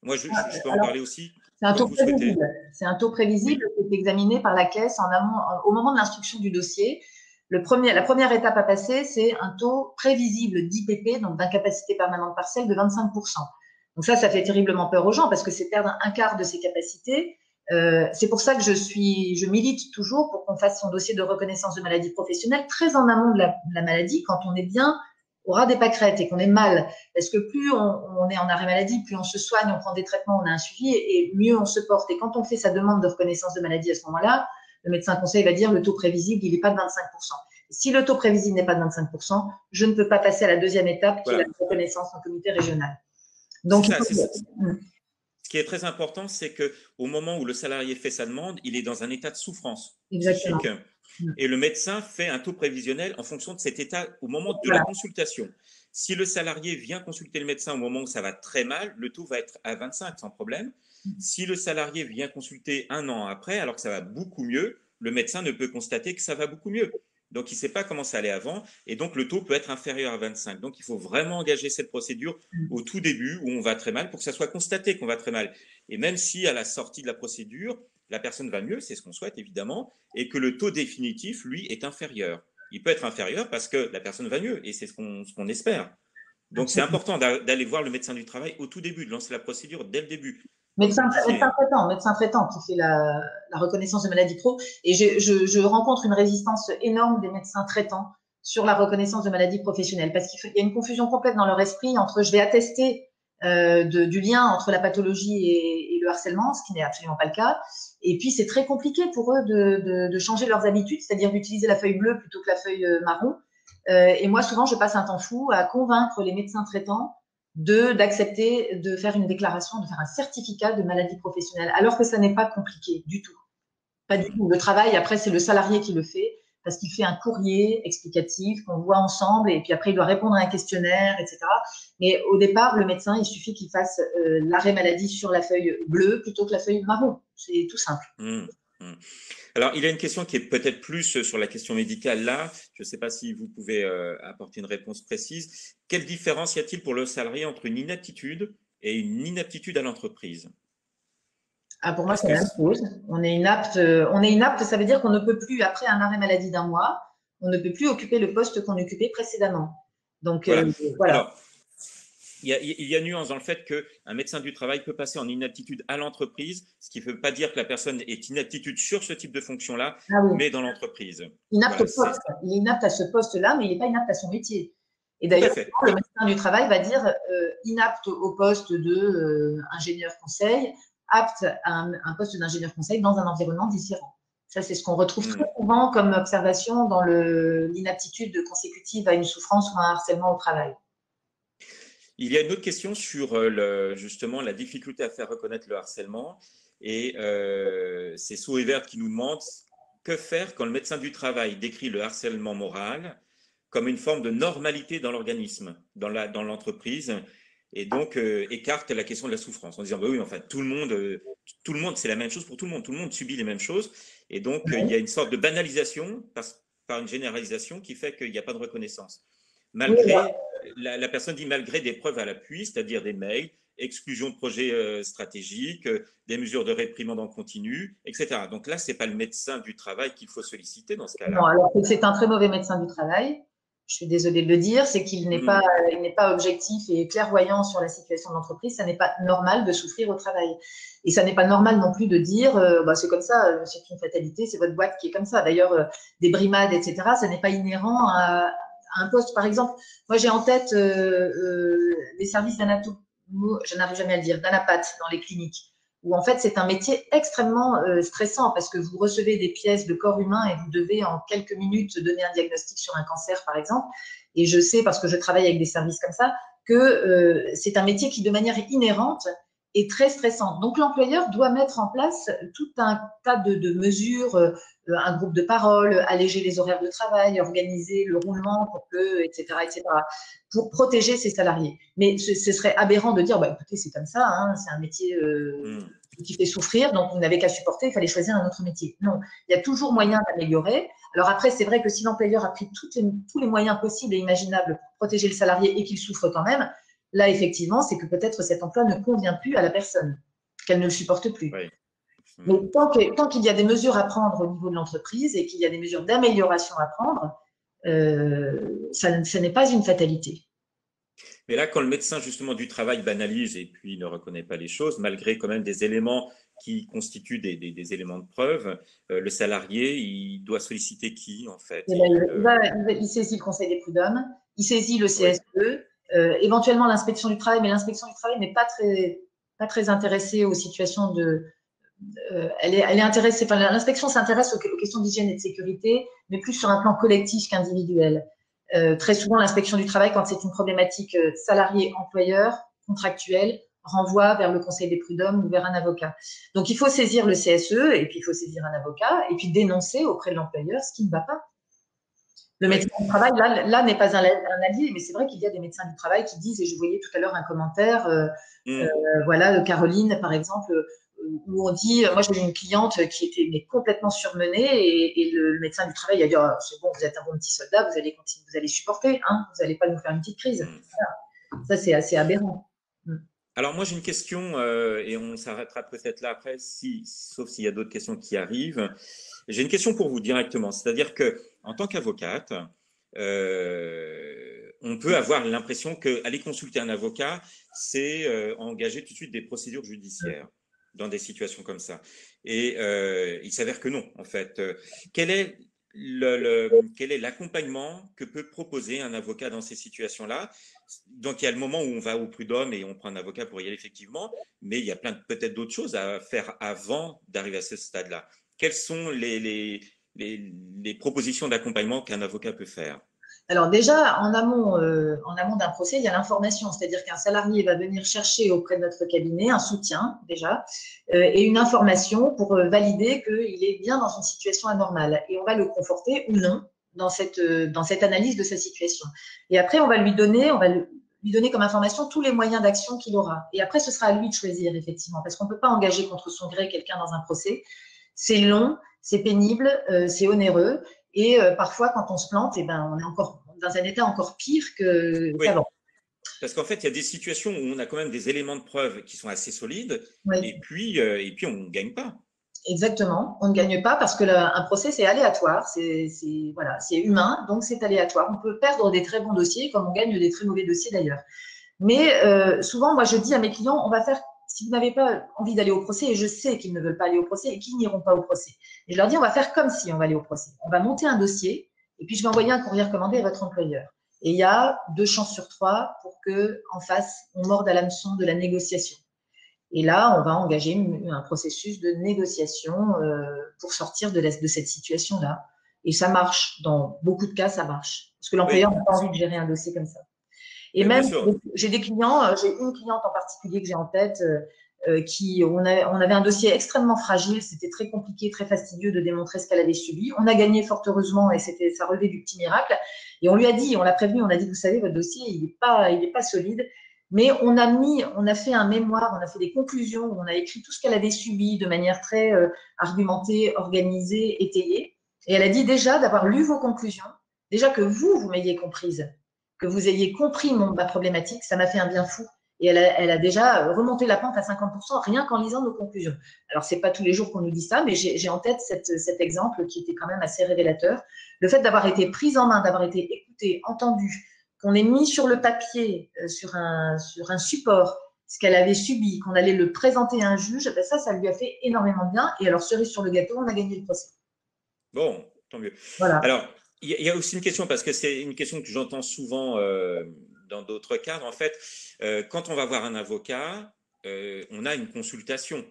moi, je peux en
Alors,
parler aussi,
c'est un
comme
taux
vous souhaitez.
prévisible. C'est un taux prévisible
Oui,
qui est examiné par la caisse en amont, au moment de l'instruction du dossier. La première étape à passer, c'est un taux prévisible d'IPP, donc d'incapacité permanente partielle, de 25%. Donc ça fait terriblement peur aux gens parce que c'est perdre un quart de ses capacités. C'est pour ça que je milite toujours pour qu'on fasse son dossier de reconnaissance de maladie professionnelle très en amont de la maladie, quand on est bien au ras des pâquerettes et qu'on est mal. Parce que plus on est en arrêt maladie, plus on se soigne, on prend des traitements, on a un suivi et mieux on se porte. Et quand on fait sa demande de reconnaissance de maladie à ce moment-là, le médecin conseil va dire le taux prévisible, il n'est pas de 25%. Si le taux prévisible n'est pas de 25%, je ne peux pas passer à la deuxième étape qui est la
voilà.
reconnaissance en comité régional.
C'est
Donc, il
ça.
faut...
Ce qui est très important, c'est qu'au moment où le salarié fait sa demande, il est dans un état de souffrance
Exactement.
psychique et le médecin fait un taux prévisionnel en fonction de cet état au moment de la
Voilà.
consultation. Si le salarié vient consulter le médecin au moment où ça va très mal, le taux va être à 25 sans problème. Si le salarié vient consulter un an après, alors que ça va beaucoup mieux, le médecin ne peut constater que ça va beaucoup mieux. Donc, il ne sait pas comment ça allait avant, et donc le taux peut être inférieur à 25. Donc, il faut vraiment engager cette procédure au tout début où on va très mal pour que ça soit constaté qu'on va très mal. Et même si à la sortie de la procédure, la personne va mieux, c'est ce qu'on souhaite évidemment, et que le taux définitif, lui, est inférieur. Il peut être inférieur parce que la personne va mieux, et c'est ce qu'on espère. Donc, c'est important d'aller voir le médecin du travail au tout début, de lancer la procédure dès le début, comme vous le disiez.
Médecin traitant qui fait la reconnaissance de maladie pro. Et je rencontre une résistance énorme des médecins traitants sur la reconnaissance de maladie professionnelle parce qu'il y a une confusion complète dans leur esprit entre je vais attester du lien entre la pathologie et le harcèlement, ce qui n'est absolument pas le cas. Et puis, c'est très compliqué pour eux de changer leurs habitudes, c'est-à-dire d'utiliser la feuille bleue plutôt que la feuille marron. Et moi, souvent, je passe un temps fou à convaincre les médecins traitants d'accepter de faire une déclaration, de faire un certificat de maladie professionnelle, alors que ça n'est pas compliqué du tout. Pas du tout. Le travail, après, c'est le salarié qui le fait parce qu'il fait un courrier explicatif qu'on voit ensemble et puis après, il doit répondre à un questionnaire, etc. Mais au départ, le médecin, il suffit qu'il fasse l'arrêt maladie sur la feuille bleue plutôt que la feuille marron. C'est tout simple.
Mmh, mmh. Alors, il y a une question qui est peut-être plus sur la question médicale là. Je ne sais pas si vous pouvez apporter une réponse précise. Quelle différence y a-t-il pour le salarié entre une inaptitude et une inaptitude à l'entreprise?
Ah, pour moi,
Est-ce
c'est
que
la même chose. On est inapte, ça veut dire qu'on ne peut plus, après un arrêt maladie d'un mois, on ne peut plus occuper le poste qu'on occupait précédemment. Donc,
voilà.
voilà.
Alors, il y a nuance dans le fait qu'un médecin du travail peut passer en inaptitude à l'entreprise, ce qui ne veut pas dire que la personne est inaptitude sur ce type de fonction-là,
Ah oui.
mais dans l'entreprise.
Inapte
Voilà,
au poste. Il est inapte à ce poste-là, mais il n'est pas inapte à son métier. Et
tout à
d'ailleurs,
fait.
le médecin du travail va dire inapte au poste de ingénieur conseil, apte à un poste d'ingénieur conseil dans un environnement différent. Ça, c'est ce qu'on retrouve très souvent comme observation dans l'inaptitude consécutive à une souffrance ou à un harcèlement au travail.
Il y a une autre question sur justement la difficulté à faire reconnaître le harcèlement. Et c'est Sue Evert qui nous demande que faire quand le médecin du travail décrit le harcèlement moral comme une forme de normalité dans l'organisme, dans l'entreprise, et donc écarte la question de la souffrance en disant bah oui, enfin tout le monde, c'est la même chose pour tout le monde subit les mêmes choses, et donc il y a une sorte de banalisation par une généralisation qui fait qu'il n'y a pas de reconnaissance.
Oui,
Malgré, la personne dit malgré des preuves à l'appui, c'est-à-dire des mails, exclusion de projets stratégiques, des mesures de réprimande en continu, etc. Donc là, ce n'est pas le médecin du travail qu'il faut solliciter dans ce
non,
cas-là.
alors c'est un très mauvais médecin du travail. Je suis désolée de le dire, c'est qu'il n'est pas, objectif et clairvoyant sur la situation de l'entreprise. Ça n'est pas normal de souffrir au travail. Et ça n'est pas normal non plus de dire, bah, c'est comme ça, c'est une fatalité, c'est votre boîte qui est comme ça. D'ailleurs, des brimades, etc., ça n'est pas inhérent à un poste. Par exemple, moi j'ai en tête les services d'anatomie, je n'arrive jamais à le dire, d'anapathe dans les cliniques où en fait c'est un métier extrêmement stressant parce que vous recevez des pièces de corps humain et vous devez en quelques minutes donner un diagnostic sur un cancer par exemple. Et je sais, parce que je travaille avec des services comme ça, que c'est un métier qui de manière inhérente est très stressante. Donc, l'employeur doit mettre en place tout un tas de mesures, un groupe de parole, alléger les horaires de travail, organiser le roulement pour que, etc., pour protéger ses salariés. Mais ce serait aberrant de dire, bah, écoutez, c'est comme ça, hein, c'est un métier qui fait souffrir, donc vous n'avez qu'à supporter, il fallait choisir un autre métier. Non, il y a toujours moyen d'améliorer. Alors après, c'est vrai que si l'employeur a pris tous les moyens possibles et imaginables pour protéger le salarié et qu'il souffre quand même, là, effectivement, c'est que peut-être cet emploi ne convient plus à la personne, qu'elle ne le supporte plus.
Oui.
Mais tant qu'il y a des mesures à prendre au niveau de l'entreprise et qu'il y a des mesures d'amélioration à prendre, ça n'est pas une fatalité.
Mais là, quand le médecin justement du travail banalise et puis ne reconnaît pas les choses, malgré quand même des éléments qui constituent des éléments de preuve, le salarié, il doit solliciter qui en fait?
Il saisit le Conseil des prud'hommes, il saisit le CSE, éventuellement l'inspection du travail, mais l'inspection du travail n'est pas très intéressée aux situations elle est intéressée, enfin, l'inspection s'intéresse aux questions d'hygiène et de sécurité, mais plus sur un plan collectif qu'individuel. Très souvent, l'inspection du travail, quand c'est une problématique salarié-employeur, contractuelle, renvoie vers le Conseil des prud'hommes ou vers un avocat. Donc, il faut saisir le CSE et puis il faut saisir un avocat et puis dénoncer auprès de l'employeur ce qui ne va pas. Le médecin du travail, là n'est pas un allié, mais c'est vrai qu'il y a des médecins du travail qui disent, et je voyais tout à l'heure un commentaire, voilà, Caroline, par exemple, où on dit, moi j'avais une cliente qui était complètement surmenée et le médecin du travail a dit, oh, c'est bon, vous êtes un bon petit soldat, vous allez continuer, vous allez supporter, hein, vous n'allez pas nous faire une petite crise. Voilà. Ça, c'est assez aberrant.
Alors moi j'ai une question et on s'arrêtera peut-être là après, sauf s'il y a d'autres questions qui arrivent. J'ai une question pour vous directement, c'est-à-dire que en tant qu'avocate, on peut avoir l'impression qu'aller consulter un avocat, c'est engager tout de suite des procédures judiciaires dans des situations comme ça. Et il s'avère que non, en fait. Quel est l'accompagnement que peut proposer un avocat dans ces situations-là? Donc, il y a le moment où on va au prud'homme et on prend un avocat pour y aller, effectivement, mais il y a peut-être d'autres choses à faire avant d'arriver à ce stade-là. Quelles sont les propositions d'accompagnement qu'un avocat peut faire?
Alors déjà, en amont d'un procès, il y a l'information, c'est-à-dire qu'un salarié va venir chercher auprès de notre cabinet un soutien déjà et une information pour valider qu'il est bien dans une situation anormale et on va le conforter ou non dans cette analyse de sa situation. Et après, on va lui donner comme information tous les moyens d'action qu'il aura. Et après, ce sera à lui de choisir, effectivement, parce qu'on ne peut pas engager contre son gré quelqu'un dans un procès. C'est long, c'est pénible, c'est onéreux. Et parfois, quand on se plante, eh ben, on est encore dans un état encore pire qu'avant.
Parce qu'en fait, il y a des situations où on a quand même des éléments de preuve qui sont assez solides, et puis on ne gagne pas.
Exactement, on ne gagne pas parce que un procès, c'est aléatoire, voilà, c'est humain, donc c'est aléatoire. On peut perdre des très bons dossiers comme on gagne des très mauvais dossiers d'ailleurs. Mais souvent, moi, je dis à mes clients, on va faire, si vous n'avez pas envie d'aller au procès, et je sais qu'ils ne veulent pas aller au procès et qu'ils n'iront pas au procès, et je leur dis, on va faire comme si on va aller au procès. On va monter un dossier et puis je vais envoyer un courrier recommandé à votre employeur. Et il y a 2 chances sur 3 pour qu'en face, on morde à l'hameçon de la négociation. Et là, on va engager un processus de négociation pour sortir de cette situation-là. Et ça marche. Dans beaucoup de cas, ça marche. Parce que l'employeur n'a pas envie de gérer un dossier comme ça. Et même, j'ai des clients, j'ai une cliente en particulier que j'ai en tête, on avait un dossier extrêmement fragile, c'était très compliqué, très fastidieux de démontrer ce qu'elle avait subi. On a gagné fort heureusement et ça relevait du petit miracle. Et on lui a dit, on l'a prévenu, on a dit, vous savez, votre dossier, il est pas solide. Mais on a fait un mémoire, on a fait des conclusions, on a écrit tout ce qu'elle avait subi de manière très argumentée, organisée, étayée. Et elle a dit déjà d'avoir lu vos conclusions, déjà que vous m'ayez comprise, que vous ayez compris ma problématique, ça m'a fait un bien fou. Et elle a déjà remonté la pente à 50% rien qu'en lisant nos conclusions. Alors, c'est pas tous les jours qu'on nous dit ça, mais j'ai en tête cet exemple qui était quand même assez révélateur. Le fait d'avoir été prise en main, d'avoir été écoutée, entendue, qu'on ait mis sur le papier, sur un support, ce qu'elle avait subi, qu'on allait le présenter à un juge, ben ça lui a fait énormément de bien. Et alors, cerise sur le gâteau, on a gagné le procès.
Bon, tant mieux.
Voilà.
Alors, il y a aussi une question, parce que c'est une question que j'entends souvent dans d'autres cadres. En fait, quand on va voir un avocat, on a une consultation.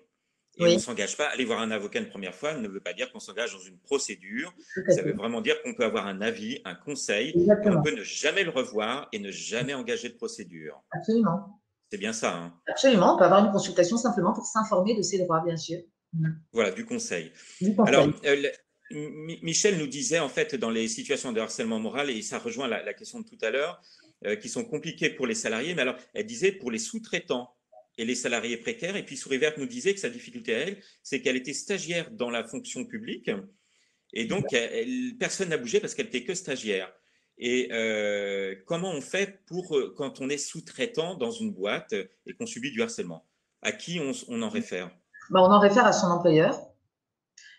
Et on ne s'engage pas. Aller voir un avocat une première fois ne veut pas dire qu'on s'engage dans une procédure. Ça veut vraiment dire qu'on peut avoir un avis, un conseil, et on peut ne jamais le revoir et ne jamais engager de procédure.
Absolument.
C'est bien ça, hein.
Absolument, on peut avoir une consultation simplement pour s'informer de ses droits, bien sûr.
Voilà, du conseil.
Du conseil.
Alors, Michel nous disait, en fait, dans les situations de harcèlement moral, et ça rejoint la question de tout à l'heure, qui sont compliquées pour les salariés, mais alors, elle disait pour les sous-traitants et les salariés précaires, et puis Sourivert nous disait que sa difficulté à elle, c'est qu'elle était stagiaire dans la fonction publique, et donc personne n'a bougé parce qu'elle était que stagiaire. Et comment on fait pour, quand on est sous-traitant dans une boîte et qu'on subit du harcèlement? À qui on en réfère?
Ben, on en réfère à son employeur.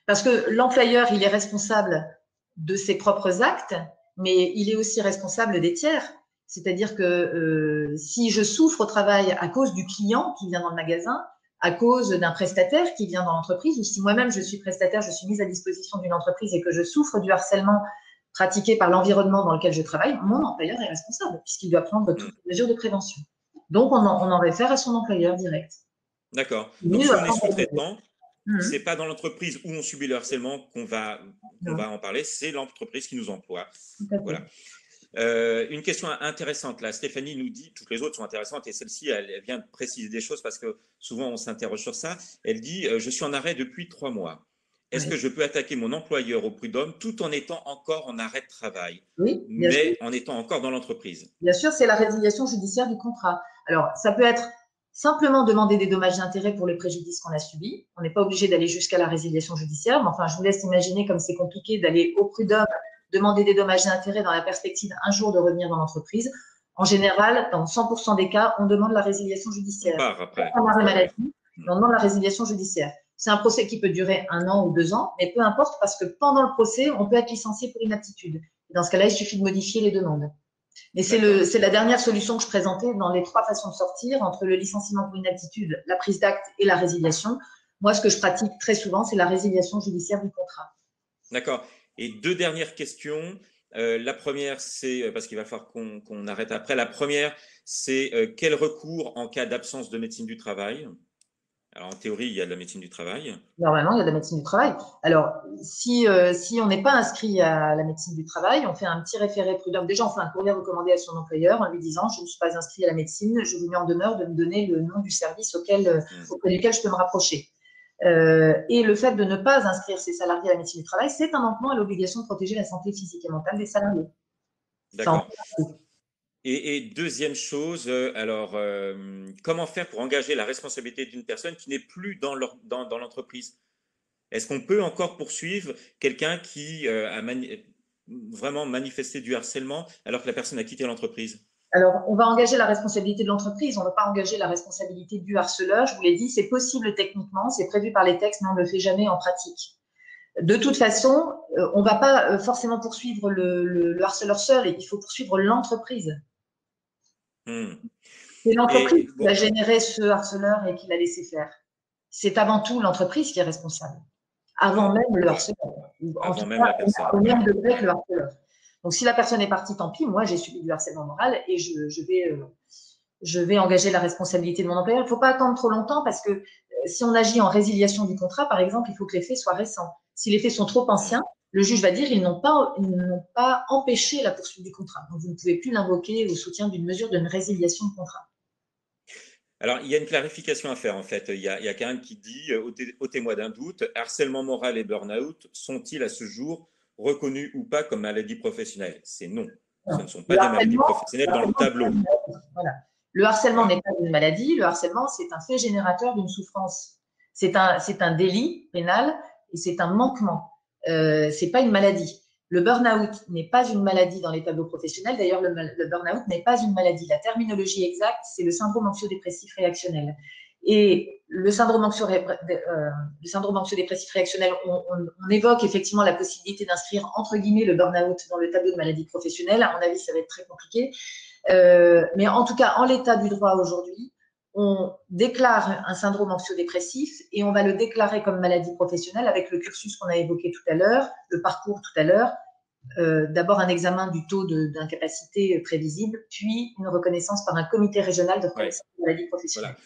Parce que l'employeur, il est responsable de ses propres actes, mais il est aussi responsable des tiers. C'est-à-dire que si je souffre au travail à cause du client qui vient dans le magasin, à cause d'un prestataire qui vient dans l'entreprise, ou si moi-même je suis prestataire, je suis mise à disposition d'une entreprise et que je souffre du harcèlement pratiqué par l'environnement dans lequel je travaille, mon employeur est responsable puisqu'il doit prendre toutes les mesures de prévention. Donc, on en réfère à son employeur direct.
D'accord.
Lui
Donc, si
doit
on est
prendre des mesures.
sous-traitant, c'est pas dans l'entreprise où on subit le harcèlement qu'on va en parler, c'est l'entreprise qui nous emploie. Voilà. Une question intéressante là. Stéphanie nous dit, toutes les autres sont intéressantes et celle-ci, elle vient de préciser des choses parce que souvent on s'interroge sur ça. Elle dit, je suis en arrêt depuis 3 mois. Est-ce que je peux attaquer mon employeur au prud'homme tout en étant encore en arrêt de travail,
Oui, bien sûr.
mais en étant encore dans l'entreprise?
Bien sûr, c'est la résiliation judiciaire du contrat. Alors, ça peut être simplement demander des dommages et intérêts pour les préjudices qu'on a subis. On n'est pas obligé d'aller jusqu'à la résiliation judiciaire, mais enfin, je vous laisse imaginer comme c'est compliqué d'aller au prud'homme, demander des dommages et intérêts dans la perspective un jour de revenir dans l'entreprise. En général, dans 100% des cas, on demande la résiliation
On
judiciaire.
part après.
On arrêt maladie, on demande la résiliation judiciaire. C'est un procès qui peut durer 1 an ou 2 ans, mais peu importe parce que pendant le procès, on peut être licencié pour inaptitude. Et dans ce cas-là, il suffit de modifier les demandes. Mais c'est la dernière solution que je présentais dans les 3 façons de sortir, entre le licenciement pour inaptitude, la prise d'acte et la résiliation. Moi, ce que je pratique très souvent, c'est la résiliation judiciaire du contrat.
D'accord. Et 2 dernières questions. La première, c'est, parce qu'il va falloir qu'on arrête après, la première, c'est quel recours en cas d'absence de médecine du travail? Alors, en théorie, il y a de la médecine du travail.
Normalement, il y a de la médecine du travail. Alors, si on n'est pas inscrit à la médecine du travail, on fait un petit référé prud'homme. Déjà, on fait un courrier recommandé à son employeur en lui disant « Je ne suis pas inscrit à la médecine, je vous mets en demeure de me donner le nom du service auprès duquel je peux me rapprocher. » Et le fait de ne pas inscrire ses salariés à la médecine du travail, c'est un manquement à l'obligation de protéger la santé physique et mentale des salariés.
D'accord. Et deuxième chose, comment faire pour engager la responsabilité d'une personne qui n'est plus dans l'entreprise? Est-ce qu'on peut encore poursuivre quelqu'un qui a vraiment manifesté du harcèlement alors que la personne a quitté l'entreprise?
Alors, on va engager la responsabilité de l'entreprise, on ne va pas engager la responsabilité du harceleur. Je vous l'ai dit, c'est possible techniquement, c'est prévu par les textes, mais on ne le fait jamais en pratique. De toute façon, on ne va pas forcément poursuivre le harceleur seul, il faut poursuivre l'entreprise. C'est l'entreprise qui a généré ce harceleur et qui l'a laissé faire. C'est avant tout l'entreprise qui est responsable, avant même le harceleur.
Avant même la personne.
Au même degré que le harceleur. Donc, si la personne est partie, tant pis. Moi, j'ai subi du harcèlement moral et je vais engager la responsabilité de mon employeur. Il ne faut pas attendre trop longtemps parce que si on agit en résiliation du contrat, par exemple, il faut que les faits soient récents. Si les faits sont trop anciens, le juge va dire ils n'ont pas empêché la poursuite du contrat. Donc, vous ne pouvez plus l'invoquer au soutien d'une mesure de résiliation de contrat.
Alors, il y a une clarification à faire, en fait. Il y a quelqu'un qui dit, au témoin d'un doute, harcèlement moral et burn-out sont-ils à ce jour reconnus ou pas comme maladies professionnelles? C'est non. Ce ne sont pas des maladies professionnelles dans le tableau.
Voilà. Le harcèlement n'est pas une maladie. Le harcèlement, c'est un fait générateur d'une souffrance. C'est un délit pénal et c'est un manquement. C'est pas une maladie. Le burn-out n'est pas une maladie dans les tableaux professionnels. D'ailleurs, le burn-out n'est pas une maladie. La terminologie exacte, c'est le syndrome anxio-dépressif réactionnel. Et le syndrome anxio-dépressif réactionnel, on évoque effectivement la possibilité d'inscrire entre guillemets le burn-out dans le tableau de maladie professionnelle. À mon avis, ça va être très compliqué. Mais en tout cas, en l'état du droit aujourd'hui, on déclare un syndrome anxio-dépressif et on va le déclarer comme maladie professionnelle avec le cursus qu'on a évoqué tout à l'heure, le parcours tout à l'heure. D'abord un examen du taux d'incapacité prévisible, puis une reconnaissance par un comité régional de reconnaissance de maladie professionnelle.
Voilà.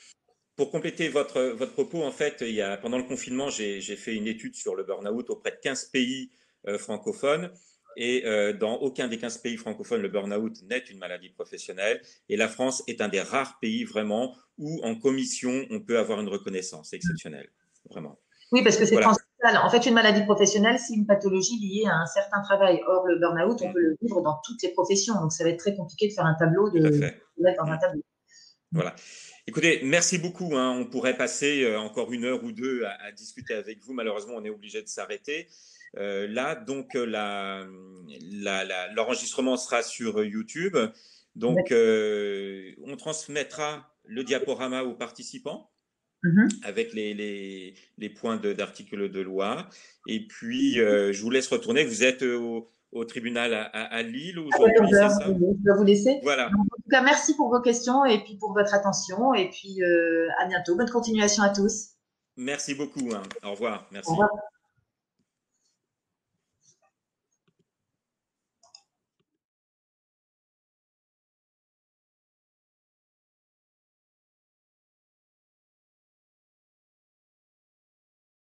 Pour compléter votre propos, en fait, pendant le confinement, j'ai fait une étude sur le burn-out auprès de 15 pays francophones. Et dans aucun des 15 pays francophones, le burn-out n'est une maladie professionnelle. Et la France est un des rares pays vraiment où en commission, on peut avoir une reconnaissance exceptionnelle. Vraiment.
Oui, parce que c'est
Voilà.
transversal. En fait, une maladie professionnelle, c'est une pathologie liée à un certain travail. Or, le burn-out, on peut le vivre dans toutes les professions. Donc, ça va être très compliqué de faire un tableau,
Tout à fait.
de mettre dans un tableau.
Voilà. Écoutez, merci beaucoup. Hein. On pourrait passer encore 1 heure ou 2 à discuter avec vous. Malheureusement, on est obligé de s'arrêter. Là, donc, l'enregistrement sera sur YouTube. Donc, on transmettra le diaporama aux participants avec les points d'articles de loi. Et puis, je vous laisse retourner. Vous êtes au tribunal à Lille aujourd'hui, c'est ça?
Je dois vous laisser.
Voilà.
En tout cas, merci pour vos questions et puis pour votre attention. Et puis, à bientôt. Bonne continuation à tous.
Merci beaucoup. Hein. Au revoir. Merci.
Au revoir.